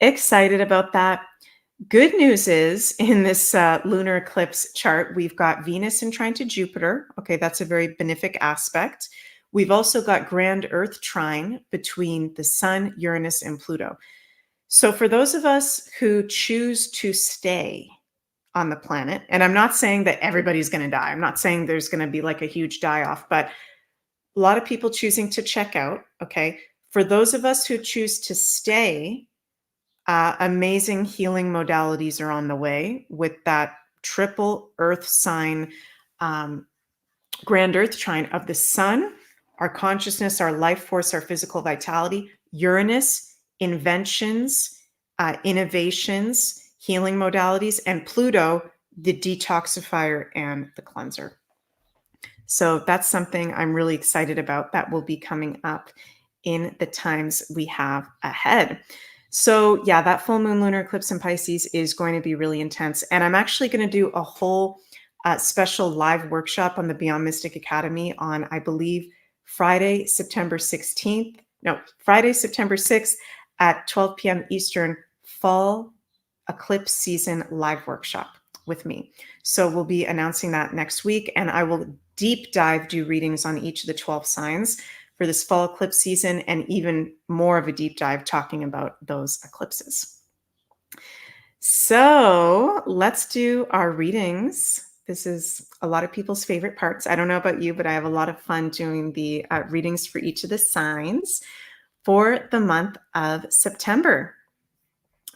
excited about that. Good news is in this lunar eclipse chart, we've got Venus in trine to Jupiter. Okay, that's a very benefic aspect. We've also got grand Earth trine between the Sun, Uranus, and Pluto. So for those of us who choose to stay on the planet, and I'm not saying that everybody's going to die. I'm not saying there's going to be like a huge die-off, but a lot of people choosing to check out, okay? For those of us who choose to stay, amazing healing modalities are on the way with that triple Earth sign, grand Earth trine of the Sun, our consciousness, our life force, our physical vitality, Uranus, inventions, innovations, healing modalities, and Pluto, the detoxifier and the cleanser. So that's something I'm really excited about that will be coming up in the times we have ahead. So yeah, that full moon lunar eclipse in Pisces is going to be really intense. And I'm actually going to do a whole special live workshop on the Beyond Mystic Academy on, I believe, Friday, September 6th at 12 p.m. Eastern, fall eclipse season live workshop with me. So we'll be announcing that next week, and I will deep dive do readings on each of the 12 signs for this fall eclipse season, and even more of a deep dive talking about those eclipses. So let's do our readings. This is a lot of people's favorite parts. I don't know about you, but I have a lot of fun doing the readings for each of the signs for the month of September.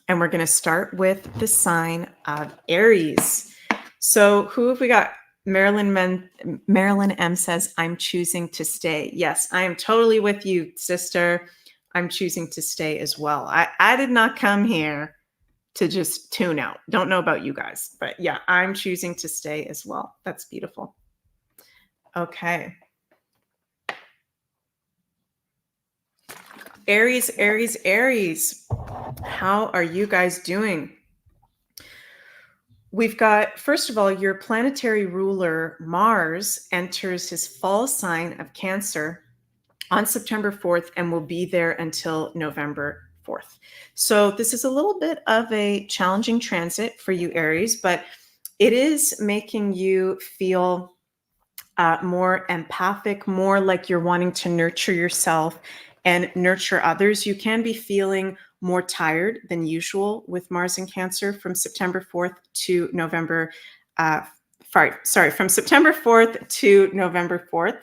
And we're going to start with the sign of Aries. So who have we got? Marilyn M says, I'm choosing to stay. Yes, I am totally with you, sister. I'm choosing to stay as well. I did not come here to just tune out. Don't know about you guys, but yeah, I'm choosing to stay as well. That's beautiful. Okay. Aries, Aries, Aries. How are you guys doing? we've got, first of all, your planetary ruler, Mars, enters his fall sign of Cancer on September 4th and will be there until November 4th. So this is a little bit of a challenging transit for you, Aries, but it is making you feel more empathic, more like you're wanting to nurture yourself and nurture others. You can be feeling more tired than usual with Mars in Cancer from September 4th to November. From September 4th to November 4th.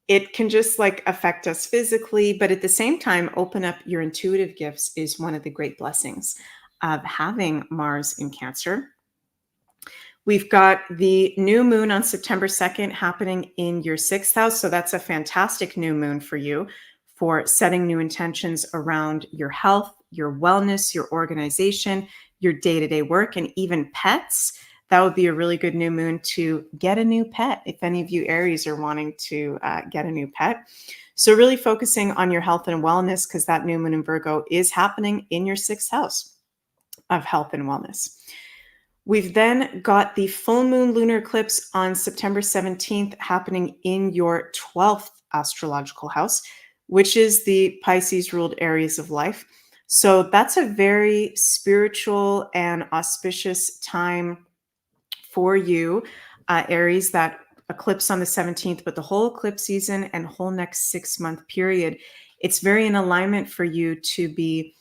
It can just like affect us physically, but at the same time, open up your intuitive gifts is one of the great blessings of having Mars in Cancer. We've got the new moon on September 2nd happening in your 6th house. So that's a fantastic new moon for you for setting new intentions around your health, your wellness, your organization, your day-to-day work, and even pets. That would be a really good new moon to get a new pet if any of you Aries are wanting to get a new pet. So really focusing on your health and wellness, because that new moon in Virgo is happening in your 6th house of health and wellness. We've then got the full moon lunar eclipse on September 17th happening in your 12th astrological house, which is the Pisces ruled areas of life. So that's a very spiritual and auspicious time for you, Aries, that eclipse on the 17th, but the whole eclipse season and whole next 6-month period, it's very in alignment for you to be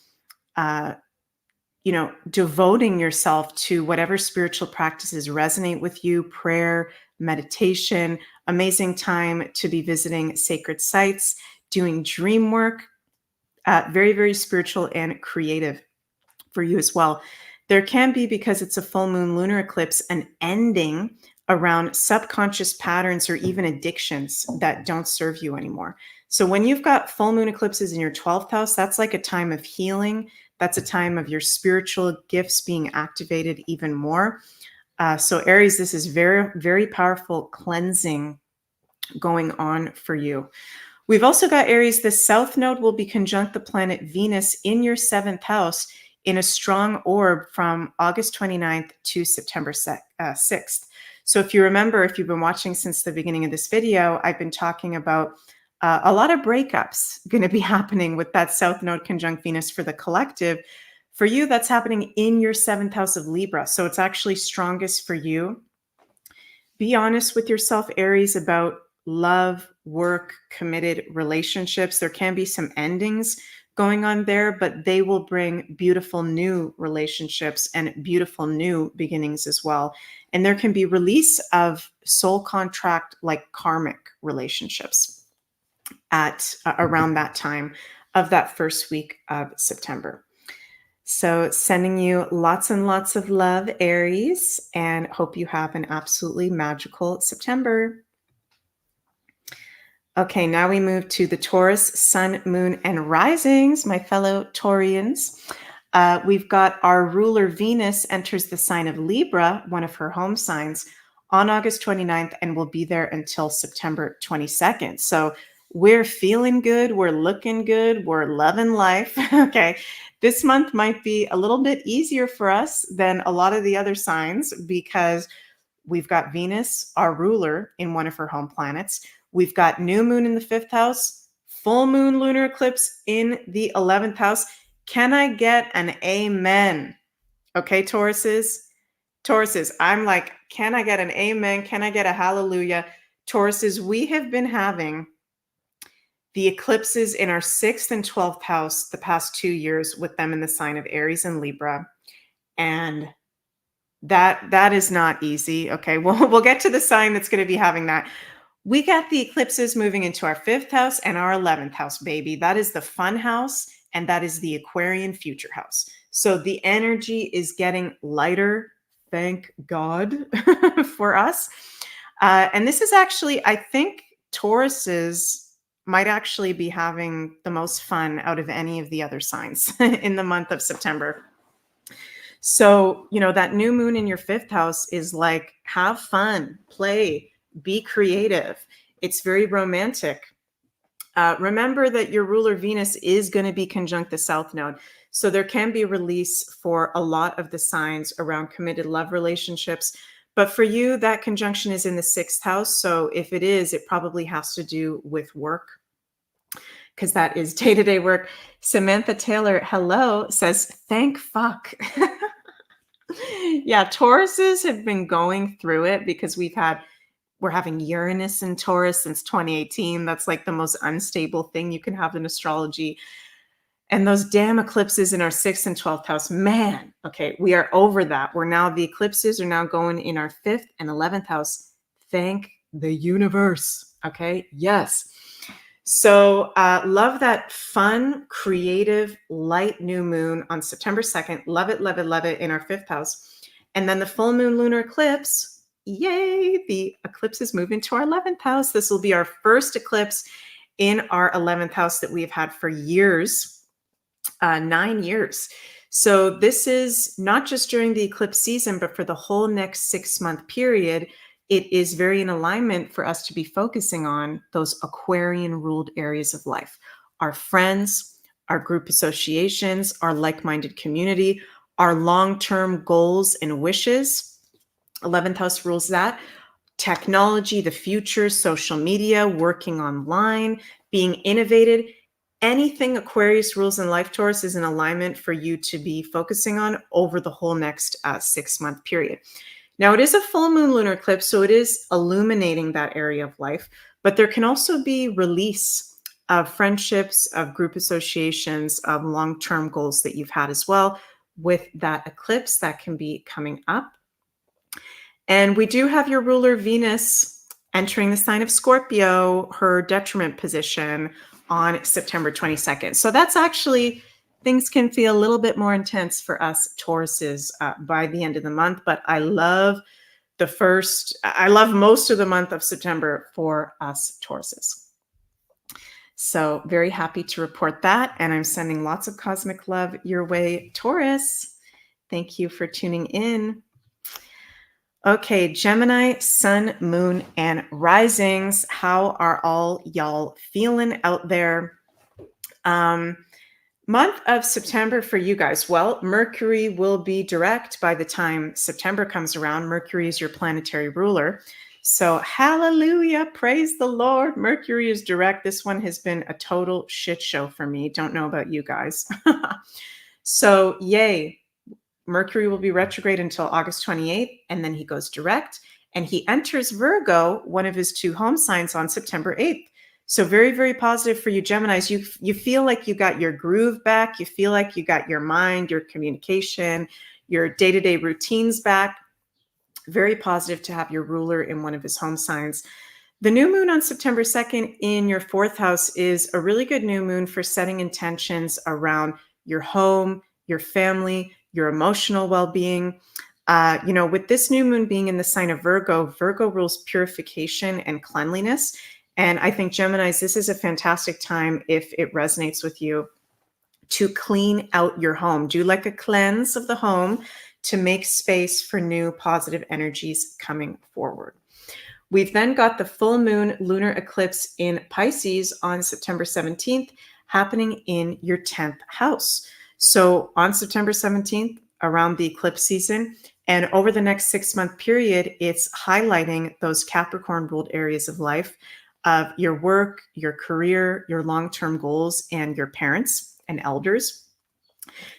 devoting yourself to whatever spiritual practices resonate with you, prayer, meditation, amazing time to be visiting sacred sites, doing dream work, very, very spiritual and creative for you as well. There can be, because it's a full moon lunar eclipse, an ending around subconscious patterns or even addictions that don't serve you anymore. So when you've got full moon eclipses in your 12th house, that's like a time of healing. That's a time of your spiritual gifts being activated even more. So Aries, this is very, very powerful cleansing going on for you. We've also got Aries, the South Node will be conjunct the planet Venus in your 7th house in a strong orb from August 29th to September 6th. So if you remember, if you've been watching since the beginning of this video, I've been talking about a lot of breakups going to be happening with that South Node conjunct Venus for the collective. For you, that's happening in your 7th house of Libra. So it's actually strongest for you. Be honest with yourself, Aries, about love, work, committed relationships. There can be some endings going on there, but they will bring beautiful new relationships and beautiful new beginnings as well. And there can be release of soul contract, like karmic relationships at around that time of that first week of September. So sending you lots and lots of love, Aries, and hope you have an absolutely magical September. Okay, now we move to the Taurus, Sun, Moon, and Risings, my fellow Taurians. We've got our ruler Venus enters the sign of Libra, one of her home signs, on August 29th and will be there until September 22nd. So we're feeling good, we're looking good, we're loving life. Okay, this month might be a little bit easier for us than a lot of the other signs because we've got Venus, our ruler, in one of her home planets. We've got new moon in the 5th house, full moon lunar eclipse in the 11th house. Can I get an amen? Okay, Tauruses, I'm like, can I get an amen? Can I get a hallelujah? Tauruses, we have been having the eclipses in our 6th and 12th house the past 2 years with them in the sign of Aries and Libra. And that is not easy. Okay, we'll get to the sign that's going to be having that. We got the eclipses moving into our 5th house and our 11th house, baby. That is the fun house, and that is the Aquarian future house. So the energy is getting lighter, thank God, for us. And this is actually, I think Tauruses might actually be having the most fun out of any of the other signs in the month of September. So, that new moon in your 5th house is like, have fun, play, be creative. It's very romantic. Remember that your ruler Venus is going to be conjunct the South Node. So there can be release for a lot of the signs around committed love relationships. But for you, that conjunction is in the 6th house. So if it is, it probably has to do with work, because that is day-to-day work. Samantha Taylor, hello, says, thank fuck. Yeah, Tauruses have been going through it because we're having Uranus in Taurus since 2018. That's like the most unstable thing you can have in astrology. And those damn eclipses in our 6th and 12th house, man, okay, we are over that. The eclipses are now going in our 5th and 11th house. Thank the universe. Okay, yes. So love that fun, creative, light new moon on September 2nd. Love it, love it, love it in our 5th house. And then the full moon lunar eclipse, yay, the eclipse is moving to our 11th house. This will be our first eclipse in our 11th house that we've had for years. 9 years. So this is not just during the eclipse season, but for the whole next 6-month period, it is very in alignment for us to be focusing on those Aquarian ruled areas of life, our friends, our group associations, our like-minded community, our long-term goals and wishes. 11th house rules that. Technology, the future, social media, working online, being innovative. Anything Aquarius rules in life, Taurus, is in alignment for you to be focusing on over the whole next 6-month period. Now, it is a full moon lunar eclipse, so it is illuminating that area of life, but there can also be release of friendships, of group associations, of long-term goals that you've had as well with that eclipse that can be coming up. And we do have your ruler Venus entering the sign of Scorpio, her detriment position on September 22nd. So that's actually, things can feel a little bit more intense for us Tauruses by the end of the month, but I love most of the month of September for us Tauruses. So very happy to report that. And I'm sending lots of cosmic love your way, Taurus. Thank you for tuning in. Okay, Gemini, sun, moon, and risings. How are all y'all feeling out there? Month of September for you guys. Well, Mercury will be direct by the time September comes around. Mercury is your planetary ruler. So hallelujah, praise the Lord. Mercury is direct. This one has been a total shit show for me. Don't know about you guys. So yay. Mercury will be retrograde until August 28th, and then he goes direct, and he enters Virgo, one of his 2 home signs, on September 8th. So very, very positive for you Geminis. You feel like you got your groove back. You feel like you got your mind, your communication, your day-to-day routines back. Very positive to have your ruler in one of his home signs. The new moon on September 2nd in your 4th house is a really good new moon for setting intentions around your home, your family, your emotional well-being. With this new moon being in the sign of Virgo, Virgo rules purification and cleanliness. And I think Geminis, this is a fantastic time, if it resonates with you, to clean out your home. Do like a cleanse of the home to make space for new positive energies coming forward. We've then got the full moon lunar eclipse in Pisces on September 17th, happening in your 10th house. So on September 17th, around the eclipse season, and over the next 6-month period, it's highlighting those Capricorn ruled areas of life, of your work, your career, your long-term goals, and your parents and elders.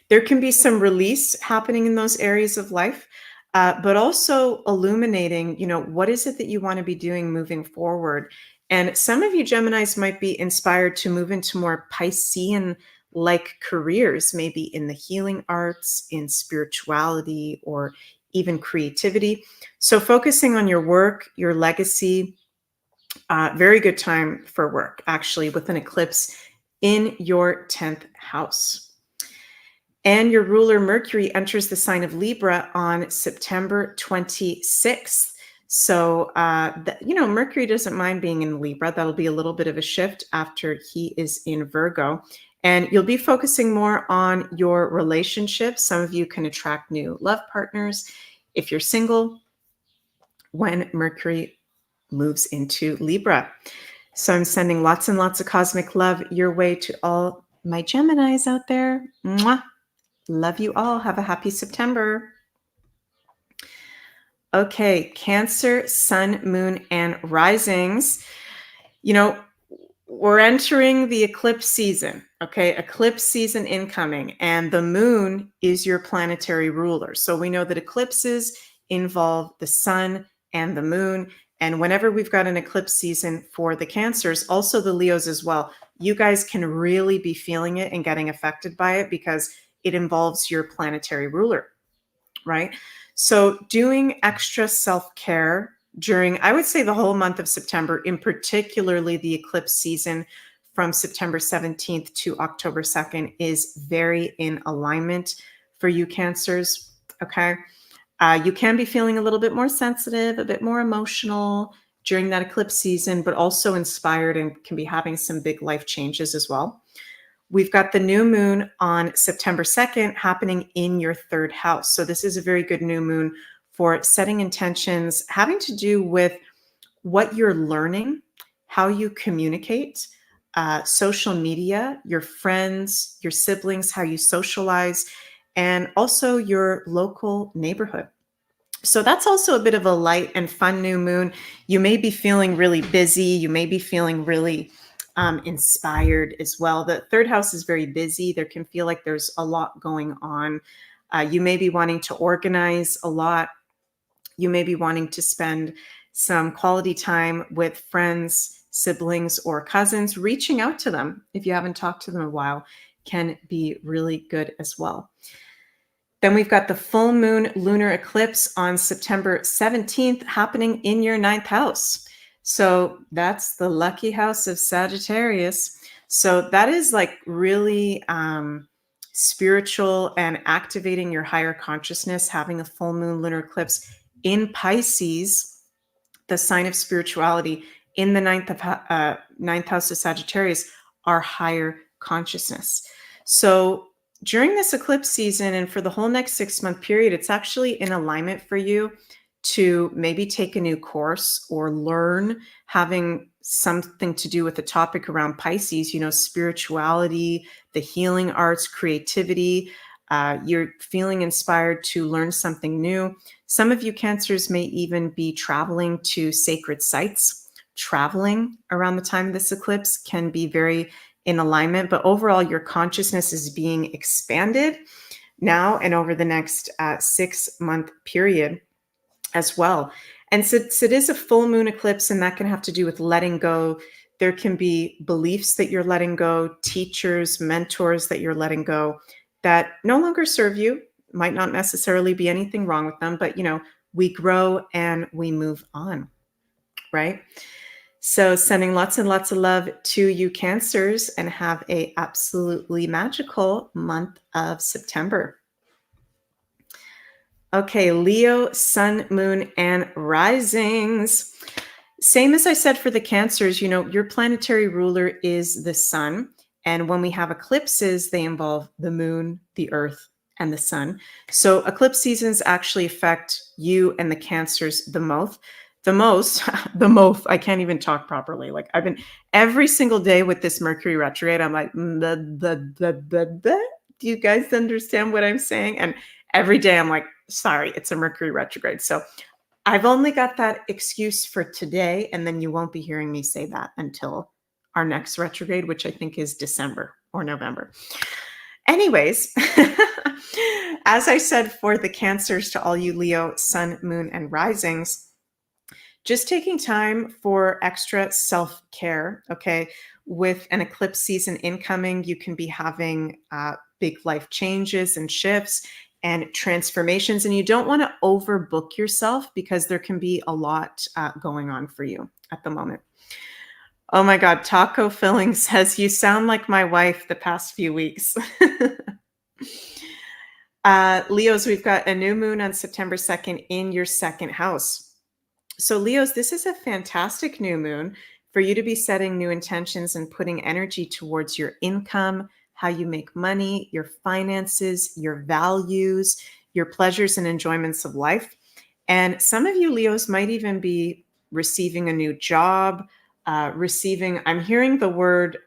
There can be some release happening in those areas of life, but also illuminating, what is it that you want to be doing moving forward? And some of you Geminis might be inspired to move into more Piscean-like careers, maybe in the healing arts, in spirituality, or even creativity. So focusing on your work, your legacy, very good time for work, actually, with an eclipse in your 10th house. And your ruler Mercury enters the sign of Libra on September 26th. So, Mercury doesn't mind being in Libra. That'll be a little bit of a shift after he is in Virgo. And you'll be focusing more on your relationships. Some of you can attract new love partners if you're single when Mercury moves into Libra. So I'm sending lots and lots of cosmic love your way to all my Geminis out there. Mwah. Love you all. Have a happy September. Okay, Cancer, Sun, Moon, and Risings. You know, we're entering the eclipse season. Okay, eclipse season incoming, and the moon is your planetary ruler. So we know that eclipses involve the sun and the moon. And whenever we've got an eclipse season for the Cancers, also the Leos as well, you guys can really be feeling it and getting affected by it because it involves your planetary ruler, right? So doing extra self-care during, I would say, the whole month of September, in particularly the eclipse season from September 17th to October 2nd, is very in alignment for you Cancers, okay? You can be feeling a little bit more sensitive, a bit more emotional during that eclipse season, but also inspired and can be having some big life changes as well. We've got the new moon on September 2nd happening in your third house. So this is a very good new moon for setting intentions having to do with what you're learning, how you communicate, social media, your friends, your siblings, how you socialize, and also your local neighborhood. So that's also a bit of a light and fun new moon. You may be feeling really busy. You may be feeling really inspired as well. The third house is very busy. There can feel like there's a lot going on. You may be wanting to organize a lot. You may be wanting to spend some quality time with friends, siblings, or cousins. Reaching out to them if you haven't talked to them in a while can be really good as well. Then we've got the full moon lunar eclipse on September 17th happening in your ninth house. So that's the lucky house of Sagittarius. So that is like really spiritual and activating your higher consciousness, having a full moon lunar eclipse in Pisces, the sign of spirituality, in the ninth house of Sagittarius, our higher consciousness. So during this eclipse season and for the whole next 6-month period, it's actually in alignment for you to maybe take a new course or learn having something to do with the topic around Pisces, spirituality, the healing arts, creativity. You're feeling inspired to learn something new. Some of you Cancers may even be traveling to sacred sites. Traveling around the time of this eclipse can be very in alignment, but overall your consciousness is being expanded now and over the next 6-month period as well. And so it is a full moon eclipse, and that can have to do with letting go. There can be beliefs that you're letting go, teachers, mentors that you're letting go that no longer serve you. Might not necessarily be anything wrong with them, but we grow and we move on, right? So sending lots and lots of love to you Cancers, and have a absolutely magical month of September. Okay, Leo, sun, moon, and risings. Same as I said for the Cancers, your planetary ruler is the sun. And when we have eclipses, they involve the moon, the earth, and the sun. So eclipse seasons actually affect you and the Cancers the most. I can't even talk properly. Like I've been every single day with this Mercury retrograde. I'm like, do you guys understand what I'm saying? And every day I'm like, sorry, it's a Mercury retrograde. So I've only got that excuse for today. And then you won't be hearing me say that until our next retrograde, which I think is December or November. Anyways, as I said, for the Cancers, to all you Leo, sun, moon, and risings, just taking time for extra self-care, okay? With an eclipse season incoming, you can be having big life changes and shifts and transformations, and you don't want to overbook yourself because there can be a lot going on for you at the moment. Oh my God, Taco Filling says, you sound like my wife the past few weeks. Leos, we've got a new moon on September 2nd in your second house. So Leos, this is a fantastic new moon for you to be setting new intentions and putting energy towards your income, how you make money, your finances, your values, your pleasures and enjoyments of life. And some of you Leos might even be receiving a new job, receiving, I'm hearing the word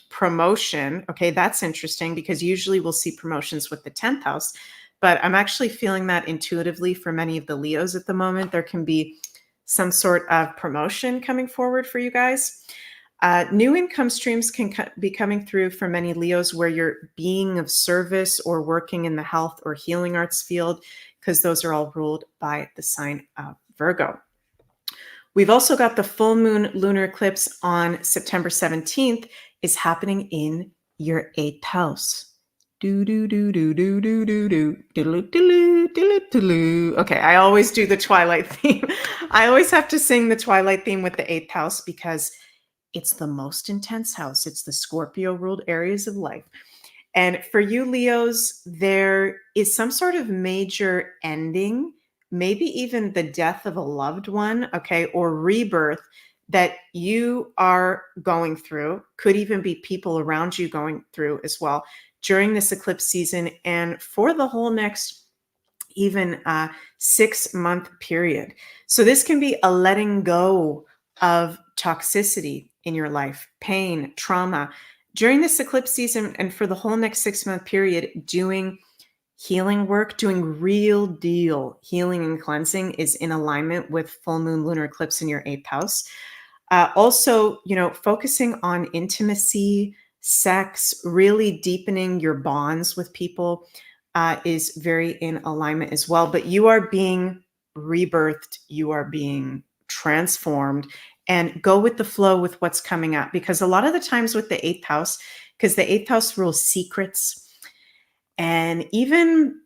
promotion. Okay, that's interesting because usually we'll see promotions with the 10th house, but I'm actually feeling that intuitively for many of the Leos at the moment. There can be some sort of promotion coming forward for you guys. New income streams can be coming through for many Leos where you're being of service or working in the health or healing arts field, because those are all ruled by the sign of Virgo. We've also got the full moon lunar eclipse on September 17th is happening in your 8th house. Okay, I always do the Twilight theme. I always have to sing the Twilight theme with the 8th house because it's the most intense house. It's the Scorpio ruled areas of life. And for you Leos, there is some sort of major ending, maybe even the death of a loved one, okay, or rebirth that you are going through. Could even be people around you going through as well during this eclipse season and for the whole next even 6-month period. So this can be a letting go of toxicity in your life, pain, trauma. During this eclipse season and for the whole next 6-month period, doing healing work, doing real deal healing and cleansing is in alignment with full moon lunar eclipse in your 8th house. Also, focusing on intimacy, sex, really deepening your bonds with people is very in alignment as well. But you are being rebirthed, you are being transformed, and go with the flow with what's coming up. Because a lot of the times with the 8th house, because the 8th house rules secrets and even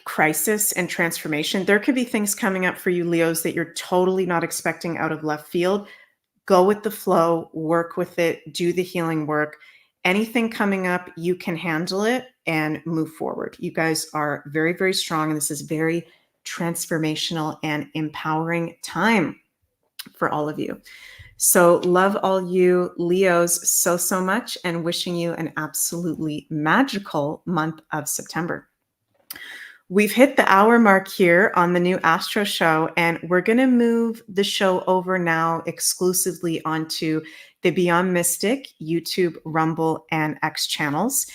crisis and transformation, there could be things coming up for you Leos that you're totally not expecting out of left field. Go with the flow, work with it, do the healing work. Anything coming up, you can handle it and move forward. You guys are very, very strong. And this is very transformational and empowering time for all of you. So love all you Leos so much and wishing you an absolutely magical month of September. We've hit the hour mark here on the new Astro show, and we're going to move the show over now exclusively onto the Beyond Mystic YouTube, Rumble, and X channels.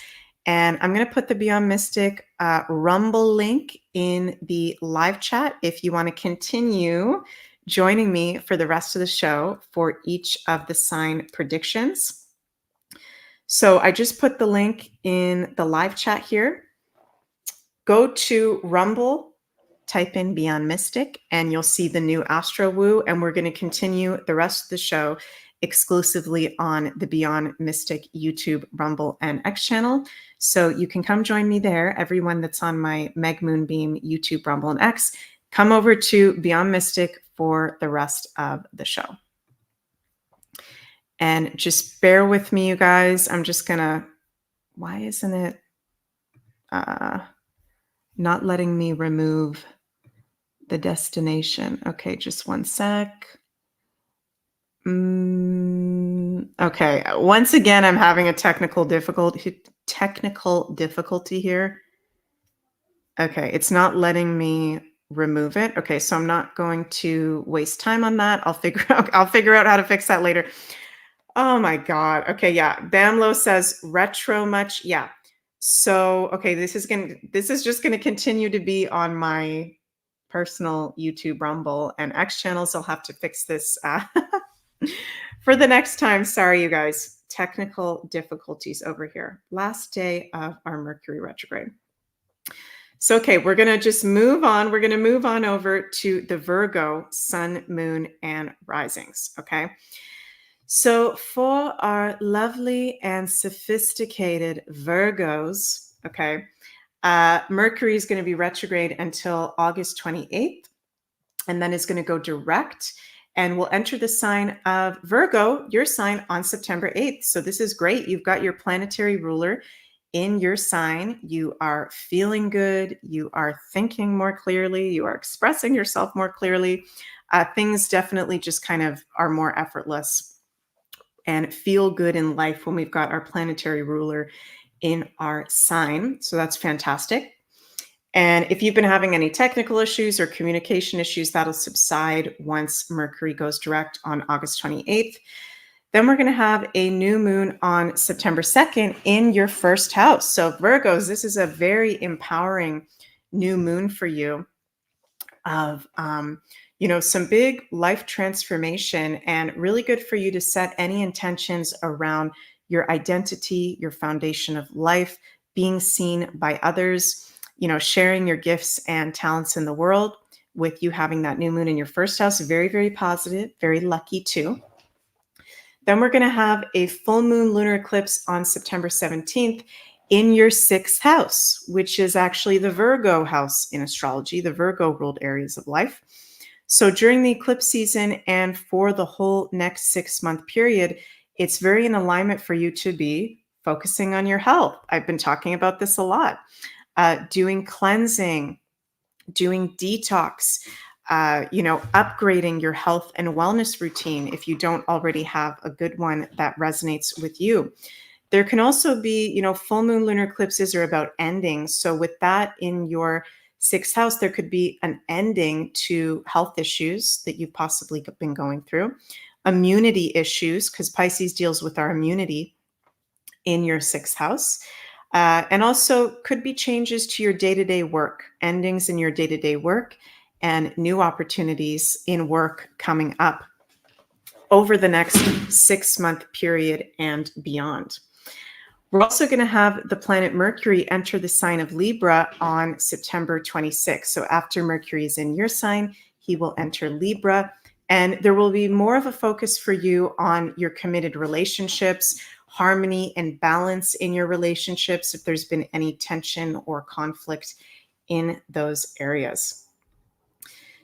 And I'm going to put the Beyond Mystic Rumble link in the live chat if you want to continue joining me for the rest of the show for each of the sign predictions. So I just put the link in the live chat here. Go to Rumble, type in Beyond Mystic, and you'll see the new Astro Woo. And we're going to continue the rest of the show exclusively on the Beyond Mystic YouTube, Rumble, and X channel. So you can come join me there. Everyone that's on my MEG MOONBEAM YouTube, Rumble, and X, come over to Beyond Mystic for the rest of the show. And just bear with me, you guys. I'm just going to, why isn't it not letting me remove the destination? Okay, just one sec. Okay, once again, I'm having a technical difficulty here. Okay, it's not letting me remove it. Okay, so I'm not going to waste time on that. I'll figure out how to fix that later. Oh my God. Okay, yeah. Bamlo says retro much. Yeah. So, okay, this is just going to continue to be on my personal YouTube, Rumble, and X channels. I'll have to fix this for the next time. Sorry, you guys. Technical difficulties over here. Last day of our Mercury retrograde. So, okay, we're going to just move on. We're going to move on over to the Virgo sun, moon, and risings. Okay. So for our lovely and sophisticated Virgos, okay, Mercury is going to be retrograde until August 28th, and then is going to go direct and will enter the sign of Virgo, your sign, on September 8th. So this is great. You've got your planetary ruler in your sign. You are feeling good. You are thinking more clearly. You are expressing yourself more clearly. Things definitely just kind of are more effortless and feel good in life when we've got our planetary ruler in our sign. So that's fantastic. And if you've been having any technical issues or communication issues, that'll subside once Mercury goes direct on August 28th. Then we're going to have a new moon on September 2nd in your first house. So Virgos, this is a very empowering new moon for you of, some big life transformation, and really good for you to set any intentions around your identity, your foundation of life, being seen by others, sharing your gifts and talents in the world. With you having that new moon in your first house, very, very positive, very lucky too. Then we're going to have a full moon lunar eclipse on September 17th in your sixth house, which is actually the Virgo house in astrology, the Virgo ruled areas of life. So during the eclipse season and for the whole next 6-month period, it's very in alignment for you to be focusing on your health. I've been talking about this a lot. Doing cleansing, doing detox, upgrading your health and wellness routine if you don't already have a good one that resonates with you. There can also be, full moon lunar eclipses are about endings. So with that in your sixth house, there could be an ending to health issues that you've possibly been going through, immunity issues, because Pisces deals with our immunity in your sixth house. And also could be changes to your day-to-day work, endings in your day-to-day work, and new opportunities in work coming up over the next 6-month period and beyond. We're also going to have the planet Mercury enter the sign of Libra on September 26th. So after Mercury is in your sign, he will enter Libra, and there will be more of a focus for you on your committed relationships, harmony and balance in your relationships, if there's been any tension or conflict in those areas.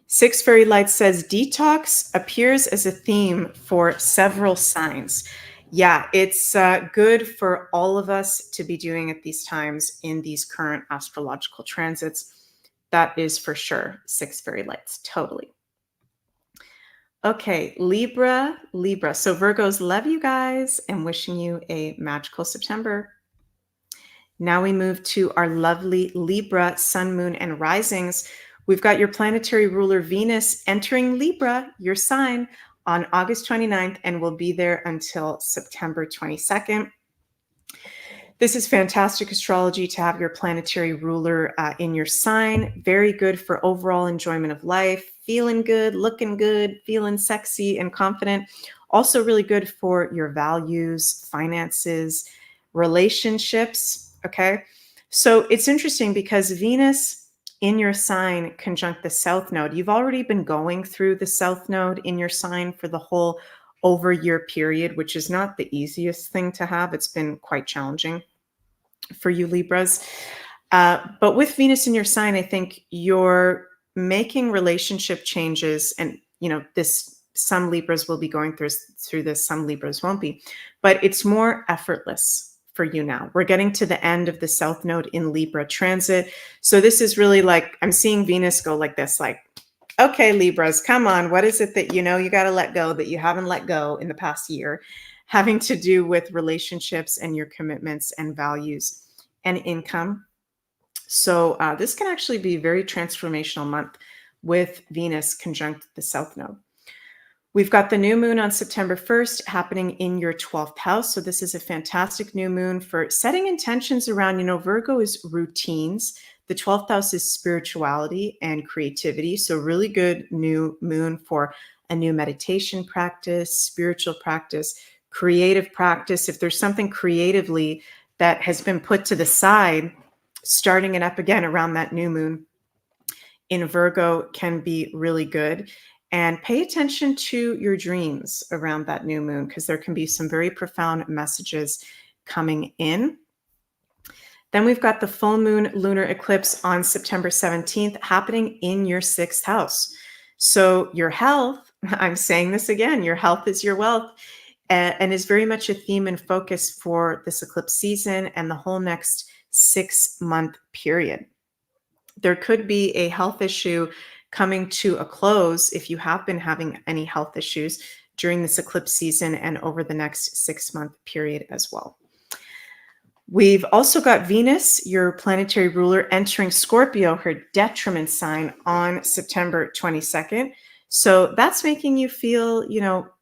Six Fairy Lights says detox appears as a theme for several signs. Yeah, it's good for all of us to be doing at these times in these current astrological transits. That is for sure. Six Fairy Lights, totally. Okay, Libra. So Virgos, love you guys and wishing you a magical September. Now we move to our lovely Libra sun, moon, and risings. We've got your planetary ruler Venus entering Libra, your sign, on August 29th, and will be there until September 22nd. This is fantastic astrology to have your planetary ruler in your sign. Very good for overall enjoyment of life, feeling good, looking good, feeling sexy and confident. Also really good for your values, finances, relationships, okay? So it's interesting because Venus in your sign conjunct the South Node. You've already been going through the South Node in your sign for the whole over year period, which is not the easiest thing to have. It's been quite challenging for you Libras. But with Venus in your sign, I think you're making relationship changes, and some Libras will be going through this, some Libras won't be, but it's more effortless for you now. We're getting to the end of the South Node in Libra transit. So this is really like, I'm seeing Venus go like this, like, okay, Libras, come on. What is it that you got to let go that you haven't let go in the past year, having to do with relationships and your commitments and values and income? So this can actually be a very transformational month with Venus conjunct the South Node. We've got the new moon on September 1st happening in your 12th house. So this is a fantastic new moon for setting intentions around, Virgo is routines. The 12th house is spirituality and creativity. So really good new moon for a new meditation practice, spiritual practice, creative practice. If there's something creatively that has been put to the side, starting it up again around that new moon in Virgo can be really good. And pay attention to your dreams around that new moon, because there can be some very profound messages coming in. Then we've got the full moon lunar eclipse on September 17th happening in your sixth house. So your health, I'm saying this again, your health is your wealth, and is very much a theme and focus for this eclipse season and the whole next 6-month period. There could be a health issue coming to a close if you have been having any health issues during this eclipse season and over the next 6-month period as well. We've also got Venus, your planetary ruler, entering Scorpio, her detriment sign, on September 22nd. So that's making you feel,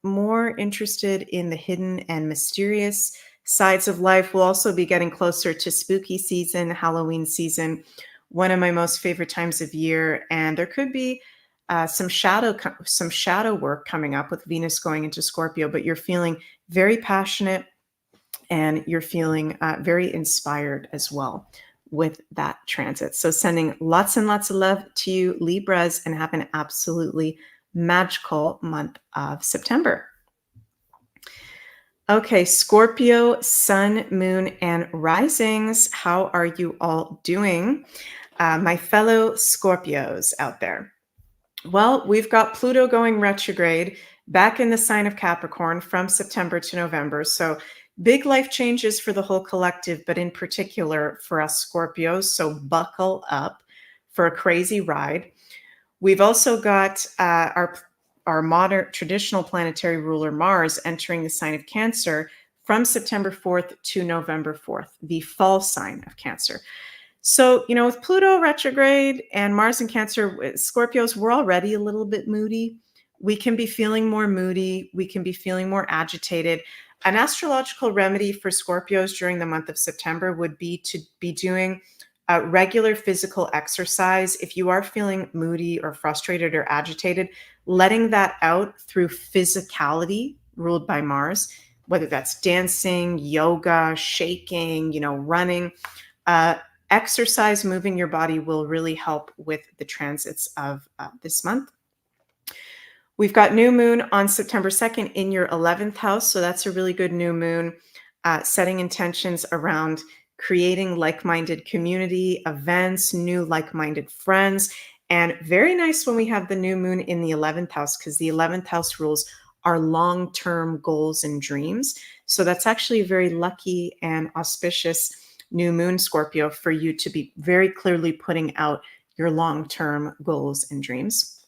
more interested in the hidden and mysterious sides of life. We'll also be getting closer to spooky season, Halloween season, one of my most favorite times of year. And there could be some shadow work coming up with Venus going into Scorpio, but you're feeling very passionate and you're feeling very inspired as well with that transit. So sending lots and lots of love to you, Libras, and have an absolutely magical month of September. Okay, Scorpio, sun, moon, and risings. How are you all doing? My fellow Scorpios out there. Well, we've got Pluto going retrograde back in the sign of Capricorn from September to November. So big life changes for the whole collective, but in particular for us Scorpios. So buckle up for a crazy ride. We've also got our modern traditional planetary ruler Mars entering the sign of Cancer from September 4th to November 4th, the fall sign of Cancer. So, with Pluto retrograde and Mars in Cancer, Scorpios, we're already a little bit moody. We can be feeling more moody. We can be feeling more agitated. An astrological remedy for Scorpios during the month of September would be to be doing regular physical exercise. If you are feeling moody or frustrated or agitated, letting that out through physicality ruled by Mars, whether that's dancing, yoga, shaking, running, exercise, moving your body will really help with the transits of this month. We've got new moon on September 2nd in your 11th house. So that's a really good new moon, setting intentions around creating like-minded community, events, new like-minded friends. And very nice when we have the new moon in the 11th house, because the 11th house rules our long-term goals and dreams. So that's actually very lucky and auspicious new moon, Scorpio, for you to be very clearly putting out your long-term goals and dreams.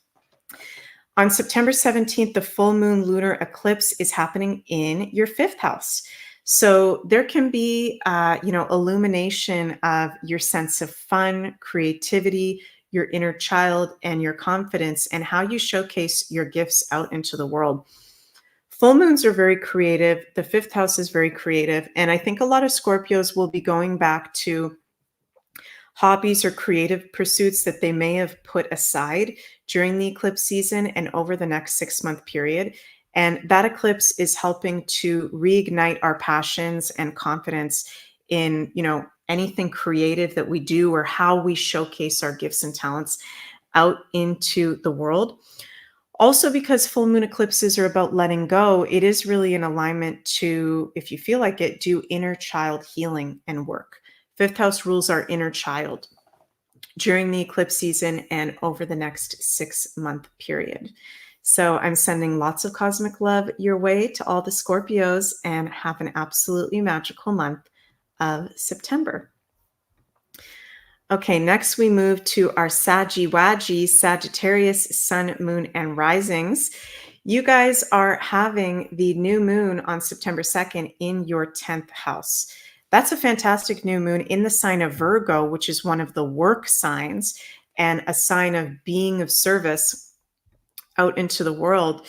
On September 17th, the full moon lunar eclipse is happening in your 5th house. So there can be, illumination of your sense of fun, creativity, your inner child, and your confidence, and how you showcase your gifts out into the world. Full moons are very creative. The 5th house is very creative. And I think a lot of Scorpios will be going back to hobbies or creative pursuits that they may have put aside during the eclipse season and over the next 6-month period. And that eclipse is helping to reignite our passions and confidence in, anything creative that we do or how we showcase our gifts and talents out into the world. Also, because full moon eclipses are about letting go, it is really in alignment to, if you feel like it, do inner child healing and work. 5th house rules our inner child during the eclipse season and over the next 6-month period. So I'm sending lots of cosmic love your way to all the Scorpios, and have an absolutely magical month of September. Okay, next we move to our Saggy-Waggy, Sagittarius, Sun, Moon, and Risings. You guys are having the new moon on September 2nd in your 10th house. That's a fantastic new moon in the sign of Virgo, which is one of the work signs and a sign of being of service out into the world.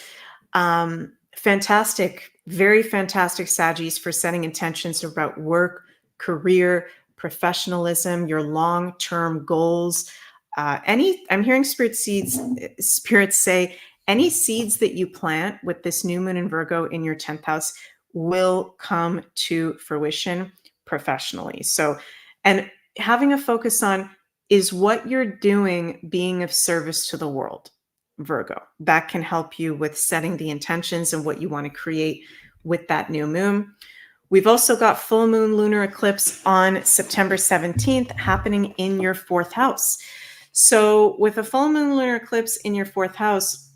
Fantastic, very fantastic Saggies for setting intentions about work, career, professionalism, your long-term goals. I'm hearing spirits say any seeds that you plant with this new moon in Virgo in your 10th house will come to fruition professionally. So, and having a focus on, is what you're doing being of service to the world, Virgo? That can help you with setting the intentions and what you want to create with that new moon. We've also got full moon lunar eclipse on September 17th happening in your 4th house. So with a full moon lunar eclipse in your 4th house,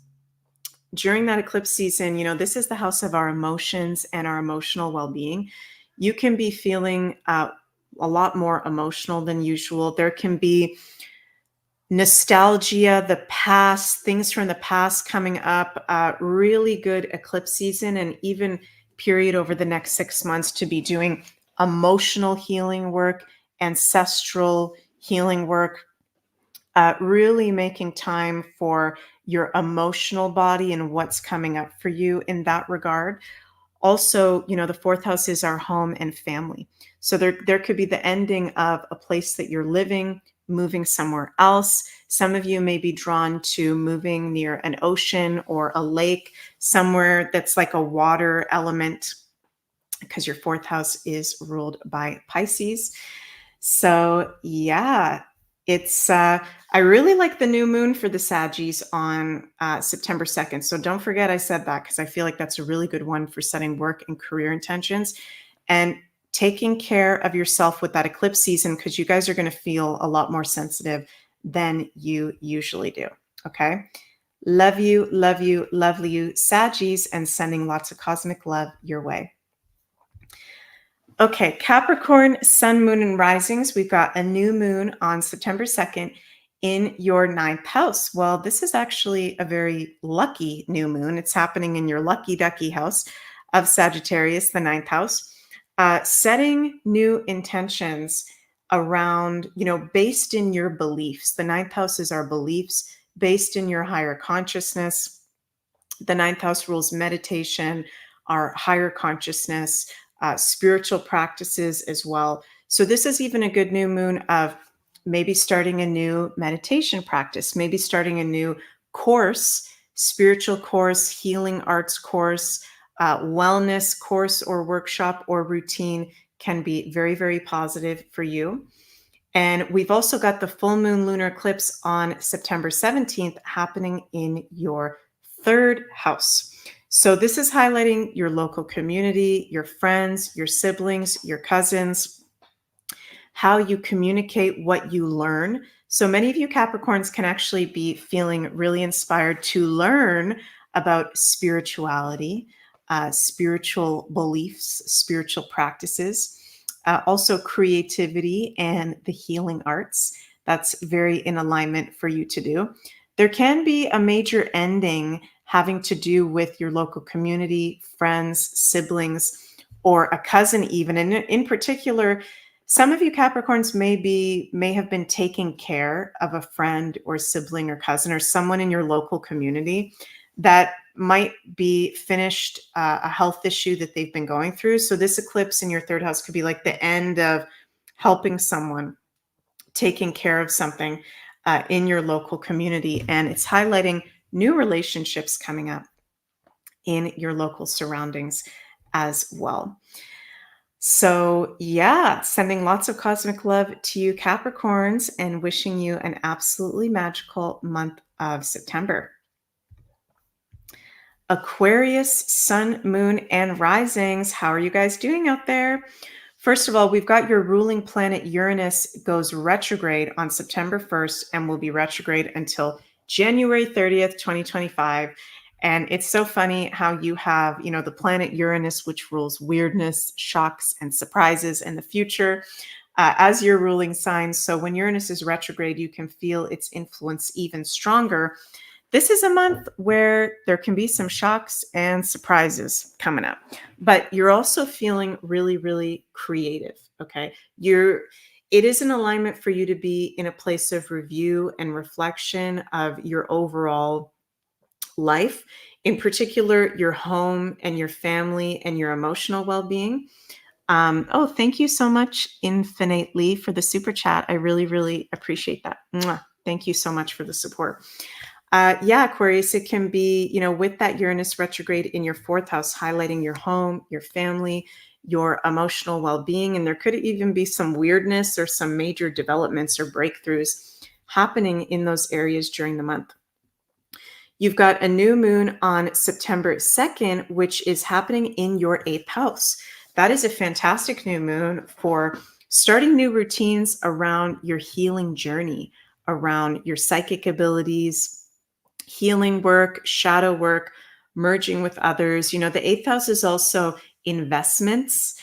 during that eclipse season, this is the house of our emotions and our emotional well-being. You can be feeling a lot more emotional than usual. There can be nostalgia, the past, things from the past coming up, really good eclipse season, and even period over the next 6 months to be doing emotional healing work, ancestral healing work, really making time for your emotional body and what's coming up for you in that regard. Also, the fourth house is our home and family. So there could be the ending of a place that you're living, moving somewhere else. Some of you may be drawn to moving near an ocean or a lake, somewhere that's like a water element, because your fourth house is ruled by Pisces. So yeah, it's I really like the new moon for the Saggies on September 2nd. So don't forget I said that, because I feel like that's a really good one for setting work and career intentions and taking care of yourself with that eclipse season, because you guys are going to feel a lot more sensitive than you usually do. Okay. Love you, lovely you, Saggies, and sending lots of cosmic love your way. Okay, Capricorn, sun, moon, and risings. We've got a new moon on September 2nd in your 9th house. Well, this is actually a very lucky new moon. It's happening in your lucky ducky house of Sagittarius, the 9th house. Setting new intentions around, based in your beliefs. The 9th house is our beliefs, based in your higher consciousness. The 9th house rules meditation, our higher consciousness, spiritual practices as well. So this is even a good new moon of maybe starting a new meditation practice, maybe starting a new course, spiritual course, healing arts course, wellness course or workshop or routine can be very, very positive for you. And we've also got the full moon lunar eclipse on September 17th happening in your 3rd house. So this is highlighting your local community, your friends, your siblings, your cousins, how you communicate what you learn. So many of you Capricorns can actually be feeling really inspired to learn about spirituality, spiritual beliefs, spiritual practices, also creativity and the healing arts. That's very in alignment for you to do. There can be a major ending having to do with your local community, friends, siblings, or a cousin even. And in particular, some of you Capricorns may have been taking care of a friend or sibling or cousin or someone in your local community that might be finished a health issue that they've been going through. So this eclipse in your 3rd house could be like the end of helping someone, taking care of something in your local community. And it's highlighting new relationships coming up in your local surroundings as well. So yeah, sending lots of cosmic love to you Capricorns and wishing you an absolutely magical month of September. Aquarius, sun, moon, and risings. How are you guys doing out there? First of all, we've got your ruling planet Uranus goes retrograde on September 1st and will be retrograde until January 30th, 2025. And it's so funny how you have, the planet Uranus, which rules weirdness, shocks, and surprises in the future, as your ruling sign. So when Uranus is retrograde, you can feel its influence even stronger. This is a month where there can be some shocks and surprises coming up, but you're also feeling really, really creative. Okay. It is an alignment for you to be in a place of review and reflection of your overall life, in particular, your home and your family and your emotional well-being. Oh, thank you so much, Infinitely, for the super chat. I really, really appreciate that. Mwah. Thank you so much for the support. Yeah, Aquarius, it can be, with that Uranus retrograde in your 4th house, highlighting your home, your family, your emotional well-being. And there could even be some weirdness or some major developments or breakthroughs happening in those areas during the month. You've got a new moon on September 2nd, which is happening in your 8th house. That is a fantastic new moon for starting new routines around your healing journey, around your psychic abilities, healing work, shadow work, merging with others. The 8th house is also investments,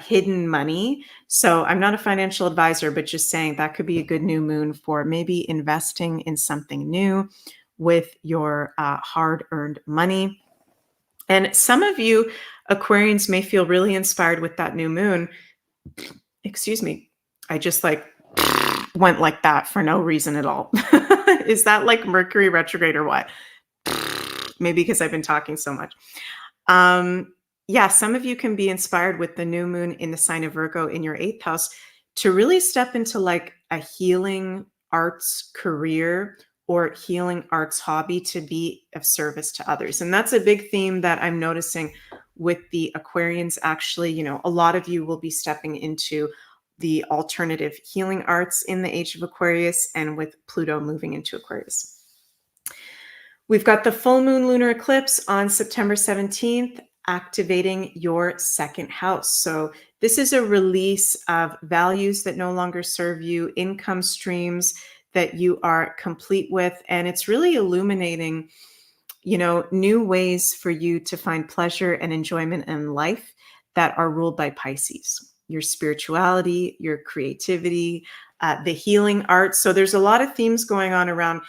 hidden money. So I'm not a financial advisor, but just saying that could be a good new moon for maybe investing in something new with your hard-earned money. And some of you Aquarians may feel really inspired with that new moon. Excuse me. I just went like that for no reason at all. Is that like Mercury retrograde or what? Maybe because I've been talking so much. Yeah, some of you can be inspired with the new moon in the sign of Virgo in your 8th house to really step into like a healing arts career or healing arts hobby to be of service to others. And that's a big theme that I'm noticing with the Aquarians. Actually, you know, a lot of you will be stepping into the alternative healing arts in the age of Aquarius and with Pluto moving into Aquarius. We've got the full moon lunar eclipse on September 17th, activating your 2nd house. So this is a release of values that no longer serve you, income streams that you are complete with. And it's really illuminating, you know, new ways for you to find pleasure and enjoyment in life that are ruled by Pisces, your spirituality, your creativity, the healing arts. So there's a lot of themes going on around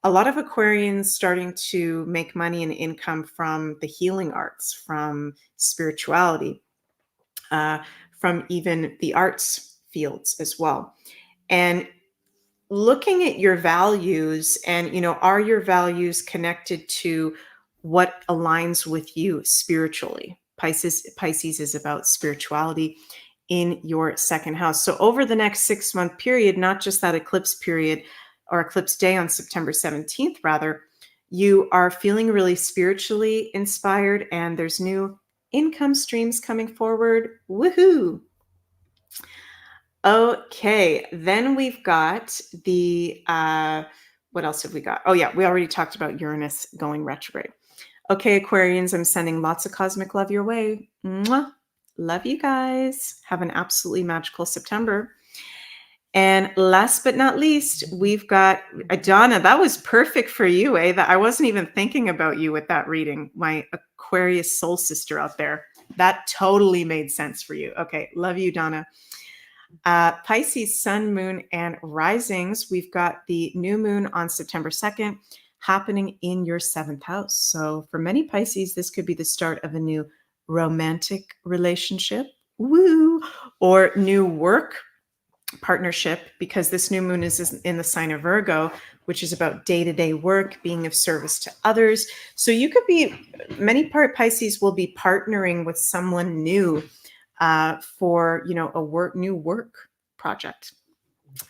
a lot of Aquarians starting to make money and income from the healing arts, from spirituality, from even the arts fields as well. And looking at your values and, you know, are your values connected to what aligns with you spiritually? Pisces is about spirituality in your 2nd house. So over the next 6-month period, not just that eclipse period or eclipse day on September 17th, rather, you are feeling really spiritually inspired and there's new income streams coming forward. Woohoo! Okay, then we've got the, what else have we got? Oh yeah, we already talked about Uranus going retrograde. Okay, Aquarians, I'm sending lots of cosmic love your way. Mwah. Love you guys. Have an absolutely magical September. And last but not least, we've got Donna. That was perfect for you, eh? That I wasn't even thinking about you with that reading. My Aquarius soul sister out there. That totally made sense for you. Okay, love you, Donna. Pisces, sun, moon, and risings. We've got the new moon on September 2nd happening in your 7th house. So for many Pisces, this could be the start of a new romantic relationship, woo, or new work partnership, because this new moon is in the sign of Virgo, which is about day-to-day work, being of service to others. So you could be, many Pisces will be partnering with someone new for, you know, a new work project.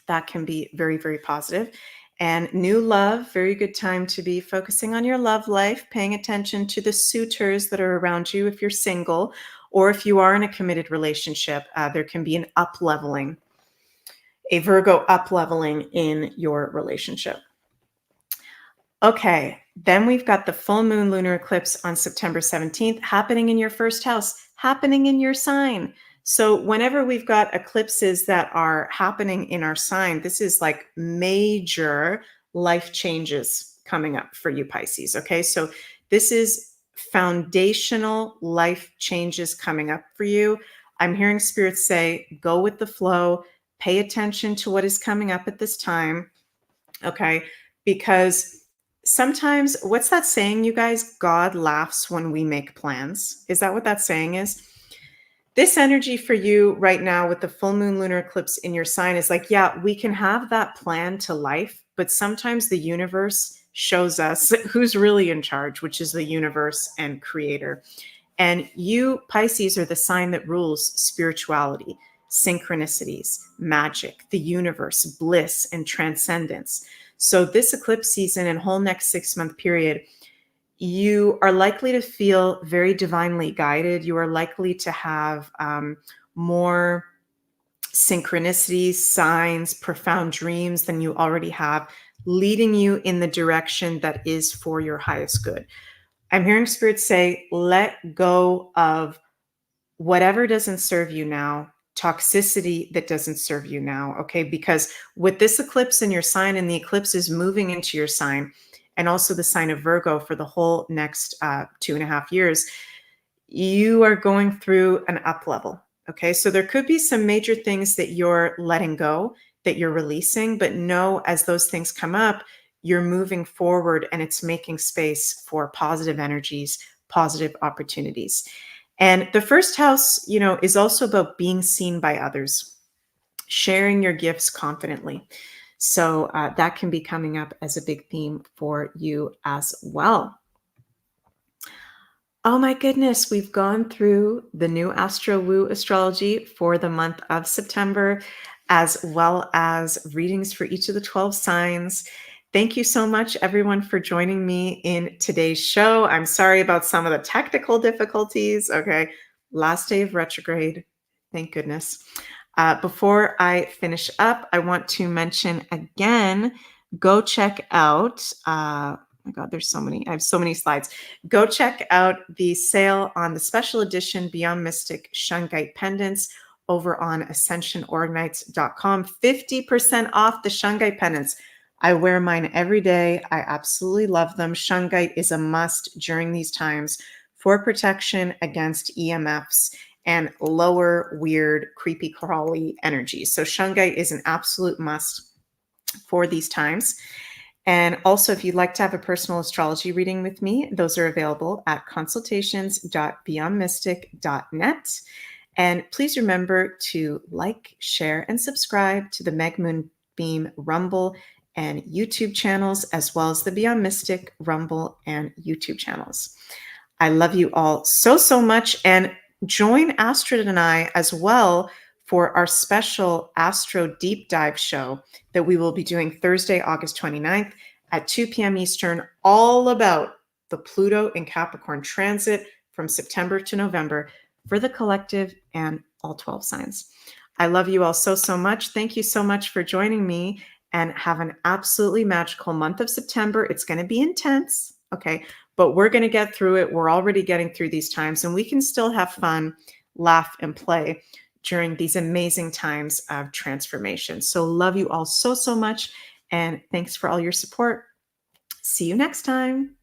That can be very, very positive. And new love, very good time to be focusing on your love life, paying attention to the suitors that are around you if you're single, or if you are in a committed relationship, there can be an up-leveling, a Virgo up-leveling in your relationship. Okay, then we've got the full moon lunar eclipse on September 17th happening in your 1st house, happening in your sign. So whenever we've got eclipses that are happening in our sign, this is like major life changes coming up for you, Pisces. Okay, so this is foundational life changes coming up for you. I'm hearing spirits say, go with the flow, pay attention to what is coming up at this time. Okay, because sometimes, what's that saying, you guys? God laughs when we make plans. Is that what that saying is? This energy for you right now with the full moon lunar eclipse in your sign is like, yeah, we can have that plan to life, but sometimes the universe shows us who's really in charge, which is the universe and creator. And you, Pisces, are the sign that rules spirituality, synchronicities, magic, the universe, bliss, and transcendence. So this eclipse season and whole next 6-month period, you are likely to feel very divinely guided. You are likely to have more synchronicities, signs, profound dreams than you already have, leading you in the direction that is for your highest good. I'm hearing spirits say, let go of whatever doesn't serve you now, toxicity that doesn't serve you now, okay? Because with this eclipse in your sign, and the eclipse is moving into your sign, and also the sign of Virgo for the whole next 2.5 years, you are going through an up level, okay? So there could be some major things that you're letting go, that you're releasing, but know as those things come up, you're moving forward and it's making space for positive energies, positive opportunities. And the 1st house, you know, is also about being seen by others, sharing your gifts confidently. So that can be coming up as a big theme for you as well. Oh my goodness, we've gone through the new Astro Woo astrology for the month of September, as well as readings for each of the 12 signs. Thank you so much, everyone, for joining me in today's show. I'm sorry about some of the technical difficulties. Okay, last day of retrograde. Thank goodness. Before I finish up, I want to mention again, go check out, oh my God, there's so many. I have so many slides. Go check out the sale on the special edition Beyond Mystic Shungite pendants over on ascensionorganites.com. 50% off the Shungite pendants. I wear mine every day. I absolutely love them. Shungite is a must during these times for protection against EMFs and lower weird, creepy, crawly energies. So Shungite is an absolute must for these times. And also, if you'd like to have a personal astrology reading with me, those are available at consultations.beyondmystic.net. And please remember to like, share, and subscribe to the Meg Moonbeam Rumble and YouTube channels, as well as the Beyond Mystic Rumble and YouTube channels. I love you all so, so much. And join Astrid and I as well for our special Astro Deep Dive show that we will be doing Thursday, August 29th at 2 p.m. Eastern, all about the Pluto in Capricorn transit from September to November for the collective and all 12 signs. I love you all so, so much. Thank you so much for joining me, and have an absolutely magical month of September. It's going to be intense, okay? But we're going to get through it. We're already getting through these times, and we can still have fun, laugh, and play during these amazing times of transformation. So love you all so, so much. And thanks for all your support. See you next time.